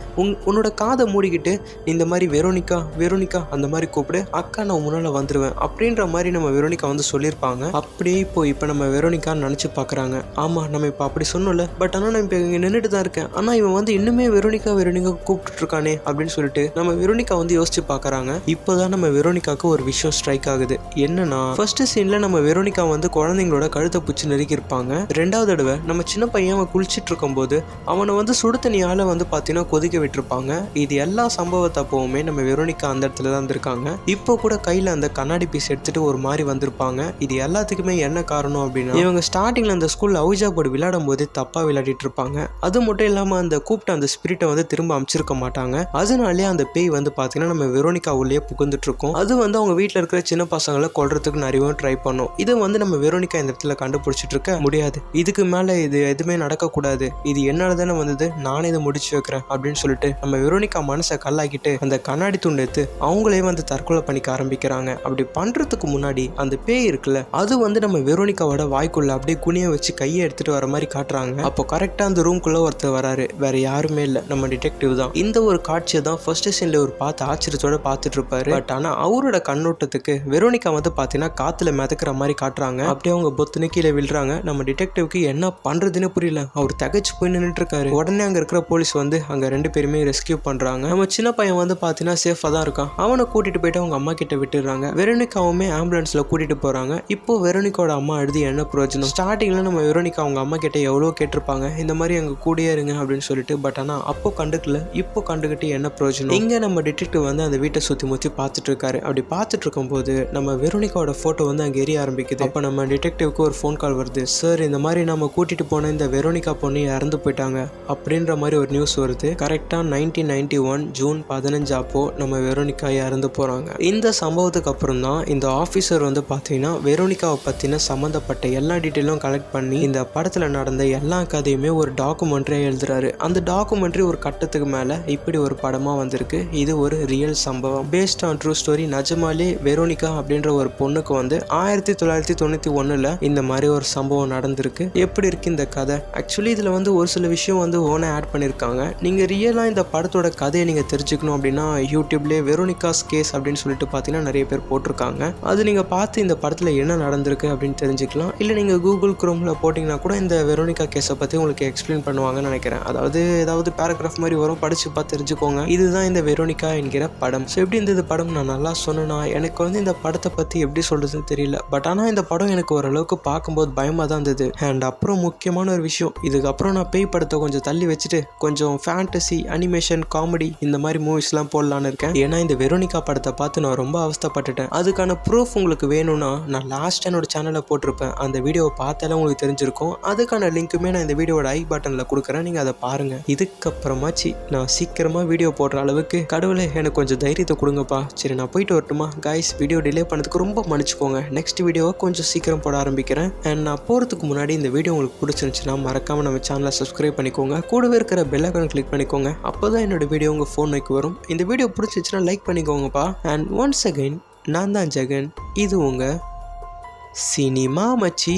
உன்னோட காதை மூடிக்கிட்டு இந்த மாதிரி வெரோனிகா வெரோனிகா அந்த மாதிரி கூப்பிடு, அக்கா நான் முன்னால வந்துருவேன் அப்படின்ற மாதிரி நம்ம வெரோனிகா வந்து சொல்லியிருப்பாங்க. அப்படியே இப்போ நம்ம வெரோனிகா நினைச்சு பாக்குறாங்க. ஆமா நம்ம இப்ப அப்படி சொன்னோம்ல, பட் ஆனா நான் இப்ப இங்க நின்றுட்டு தான் இருக்கேன், ஆனா இவன் வந்து இன்னுமே வெரோனிகா வெரோனிகா கூப்பிட்டு இருக்கானே அப்படின்னு சொல்லிட்டு நம்ம வெரோனிகா வந்து யோசிச்சு பாக்குறாங்க. இப்போதான் நம்ம வெரோனிகாக்கு ஒரு விஷயம் ஸ்ட்ரைக் ஆகுது. என்னன்னா ஃபர்ஸ்ட் சீன்ல நம்ம வெரோனிகா வந்து குழந்தைங்களோட கழுத்தை பிடிச்சி நெருக்கி இருப்பாங்க. 2வது தடவை நம்ம சின்ன பையன் அவன் குளிச்சிட்டு இருக்கும் போது அவனை வந்து சுடு தண்ணியால வந்து பாத்தீங்கன்னா கொதிக்க விட்டுருப்பாங்க. இது எல்லா சம்பவத்தப்பவுமே நம்ம வெரோனிகா அந்த இடத்துல தான் இருந்திருக்காங்க. இப்போ கூட கையில அந்த கண்ணாடி பீஸ் எடுத்துட்டு ஒரு மாதிரி வந்திருப்பாங்க. இது எல்லாத்துக்குமே என்ன காரணம் அப்படின்னா இவங்க ஸ்டார்டிங்ல அந்த ஸ்கூல்ல அவுஜா போர்டு விளையாடும் போதே தப்பா விளையாடிட்டு இருப்பாங்க. அது மட்டும் இல்லாம அந்த கூப்பிட்ட அந்த ஸ்பிரிட்டை வந்து திரும்ப அமைச்சிருக்க மாட்டாங்க. அதனாலே அந்த பேய் வந்து பாத்தீங்கன்னா நம்ம வெரோனிகா உள்ளே புகுந்துட்டு இருக்கும். அது வந்து அவங்க வீட்டுல இருக்கிற சின்ன பசங்களை கொல்றதுக்கு நிறைய ட்ரை பண்ணும். இது வந்து நம்ம வெரோனிகா இந்த இடத்துல கண்டுபிடிச்சிட்டு இருக்க முடியாது, இதுக்கு மேல இது எதுவுமே நடக்க கூடாது, இது என்னால தானே வந்தது, நானே இதை முடிச்சு வைக்கிறேன் அப்படின்னு சொல்லிட்டு நம்ம வெரோனிகா மனசை கல்லாக்கிட்டு அந்த கண்ணாடி துண்டு எடுத்து அவங்களே வந்து தற்கொலை பண்ணிக்க ஆரம்பிக்கிறாங்க. அப்படி பண்றதுக்கு முன்னாடி அந்த பேய் இருக்குல்ல அது வந்து நம்ம வெரோனிகாவோட வாய்க்குள்ள அப்படியே குனிய வச்சு கையை எடுத்துட்டு வர மாதிரி காட்டுறாங்க. அப்போ கரெக்டா அந்த ரூம்குள்ள ஒருத்தர் வராரு. வேற யாருமே இல்ல, நம்ம டிடெக்டிவ் தான். இந்த ஒரு காட்சியை தான் ஃபர்ஸ்ட் சீன்ல ஒரு பார்த்து ஆச்சரியத்தோட பார்த்துட்டு இருப்பாரு. பட் ஆனா அவரோட கண்ணோட்டத்துக்கு வெரோனிகா வந்து பாத்தீங்கன்னா காத்துல மிதக்கிற மாதிரி காட்டுறாங்க. அப்படியே அவங்க பொத்துன்னு கீழே விழுறாங்க. நம்ம டிடெக்டிவ்க்கு என்ன பண்றதுன்னு புரியல. அவர் தகச்சு போய் நின்றுட்டு இருக்காரு. உடனே அங்க இருக்கிற போலீஸ் வந்து அங்க 2 பேருமே ரெஸ்கியூ பண்றாங்க. நம்ம சின்ன பையன் வந்து பாத்தீங்கன்னா சேஃபா தான் இருக்கான். அவனை கூட்டிட்டு போயிட்டு அவங்க அம்மா கிட்ட விட்டுறாங்க. வெரோனிகாவுமே ஆம்புலன்ஸ்ல கூட்டிட்டு போறாங்க. இப்போ வெரோனிகாவோட அம்மா எழுதி என்ன பிரயோஜனம்? ஸ்டார்டிங்ல நம்ம வெரோனிகா அவங்க அம்மா கிட்ட எவ்வளவு கேட்டிருப்பாங்க, இந்த மாதிரி அங்க கூடயே இருங்க அப்படின்னு சொல்லிட்டு. பட் ஆனா அப்போ கண்டுக்கல, இப்போ கண்டுகிட்டு என்ன பிரயோஜனம்? இங்க நம்ம டிடெக்டிவ் வந்து அந்த வீட்டை சுத்தி முத்தி பார்த்துட்டு இருக்காரு. அப்படி பார்த்துட்டு இருக்கும் போது நம்ம வெரோனிகாவோட போட்டோ வந்து அங்க எரிய ஆரம்பிக்குது. அப்ப நம்ம டிடெக்டிவ்க்கு ஒரு ஃபோன் கால் வருது. சார் இந்த மாதிரி நம்ம கூட்டிட்டு போன இந்த வெரோனிகா பொண்ணு இறந்து போயிட்டாங்க அப்படின்ற மாதிரி ஒரு நியூஸ் வருது. கரெக்டா 1991 ஜூன் 15 அப்போ நம்ம வெரோனிகா இறந்து போறாங்க. இந்த சம்பவத்துக்கு அப்புறம் தான் இந்த ஆபீசர் வந்து பாத்தீங்கன்னா வெரோனிகாவை பத்தின சம்பந்தப்பட்ட எல்லா டீட்டெயிலும் கலெக்ட் பண்ணி இந்த படத்துல நடந்த எல்லா கதையுமே ஒரு டாக்குமெண்ட்ரியா எழுதுறாரு. அந்த டாக்குமெண்ட்ரி ஒரு கட்டத்துக்கு மேல இப்படி ஒரு படமா வந்திருக்கு. இது ஒரு ரியல் சம்பவம், பேஸ்ட் ஆன் ட்ரூ ஸ்டோரி. நிஜமாலே வெரோனிகா அப்படின்ற ஒரு பொண்ணுக்கு வந்து 1991 இந்த மாதிரி ஒரு சம்பவம் நடந்திருக்கு. எப்படி இருக்கு இந்த கதை கதை. ஆக்சுவலி இதில் வந்து ஒரு சில விஷயம் வந்து ஓனாக ஆட் பண்ணியிருக்காங்க. நீங்கள் ரியலாக இந்த படத்தோட கதையை நீங்கள் தெரிஞ்சுக்கணும் அப்படின்னா யூடியூப்லேயே வெரோனிகாஸ் கேஸ் அப்படின்னு சொல்லிட்டு பார்த்தீங்கன்னா நிறைய பேர் போட்டிருக்காங்க. அது நீங்கள் பார்த்து இந்த படத்தில் என்ன நடந்திருக்கு அப்படின்னு தெரிஞ்சுக்கலாம். இல்லை நீங்கள் கூகுள் குரோமில் போட்டிங்கன்னா கூட இந்த வெரோனிகா கேஸை பற்றி உங்களுக்கு எக்ஸ்பிளைன் பண்ணுவாங்கன்னு நினைக்கிறேன். அதாவது ஏதாவது பேராகிராஃப் மாதிரி வரும், படித்து பார்த்து தெரிஞ்சுக்கோங்க. இதுதான் இந்த வெரோனிகா என்கிற படம். ஸோ எப்படி இருந்தது படம்? நான் நல்லா சொன்னேன்னா எனக்கு வந்து இந்த படத்தை பற்றி எப்படி சொல்கிறதுன்னு தெரியல. பட் ஆனால் இந்த படம் எனக்கு ஓரளவுக்கு பார்க்கும்போது பயமாக தான் இருந்தது. அண்ட் அப்புறம் முக்கியமான ஒரு விஷயம், இதுக்கப்புறம் நான் பேய் படத்தை கொஞ்சம் தள்ளி வச்சுட்டு கொஞ்சம் ஃபேண்டசி, அனிமேஷன், காமெடி இந்த மாதிரி மூவிஸ்லாம் போடலான்னு இருக்கேன். ஏன்னா இந்த வெரோனிகா படத்தை பார்த்து நான் ரொம்ப அவஸ்தைப்பட்டுட்டேன். அதுக்கான ப்ரூஃப் உங்களுக்கு வேணும்னா நான் லாஸ்ட் என்னோட சேனலில் போட்டிருப்பேன். அந்த வீடியோவை பார்த்தாலும் உங்களுக்கு தெரிஞ்சிருக்கும். அதுக்கான லிங்க்குமே நான் இந்த வீடியோட ஐ பட்டனில் கொடுக்குறேன், நீங்கள் அதை பாருங்கள். இதுக்கப்புறமாச்சு நான் சீக்கிரமாக வீடியோ போடுற அளவுக்கு கடவுளே எனக்கு கொஞ்சம் தைரியத்தை கொடுங்கப்பா. சரி நான் போயிட்டு வரட்டுமா கைஸ்? வீடியோ டிலே பண்ணதுக்கு ரொம்ப மன்னிச்சுக்கோங்க. நெக்ஸ்ட் வீடியோவை கொஞ்சம் சீக்கிரம் போட ஆரம்பிக்கிறேன். அண்ட் நான் போகிறதுக்கு முன்னாடி இந்த வீடியோ உங்களுக்கு பிடிச்சிருந்துச்சுன்னா மறக்காமல் நம்ம சேனலை சப்ஸ்கிரைப் பண்ணிக்கோங்க. கூடவே இருக்கிற பெல் ஐகானை கிளிக் பண்ணிக்கோங்க. அப்போ தான் என்னோட வீடியோ உங்கள் ஃபோன் நோக்கி வரும். இந்த வீடியோ பிடிச்சிருச்சுன்னா லைக் பண்ணிக்கோங்கப்பா. அண்ட் ஒன்ஸ் அகைன் நான் தான் ஜெகன். இது உங்கள் சினிமா மச்சி.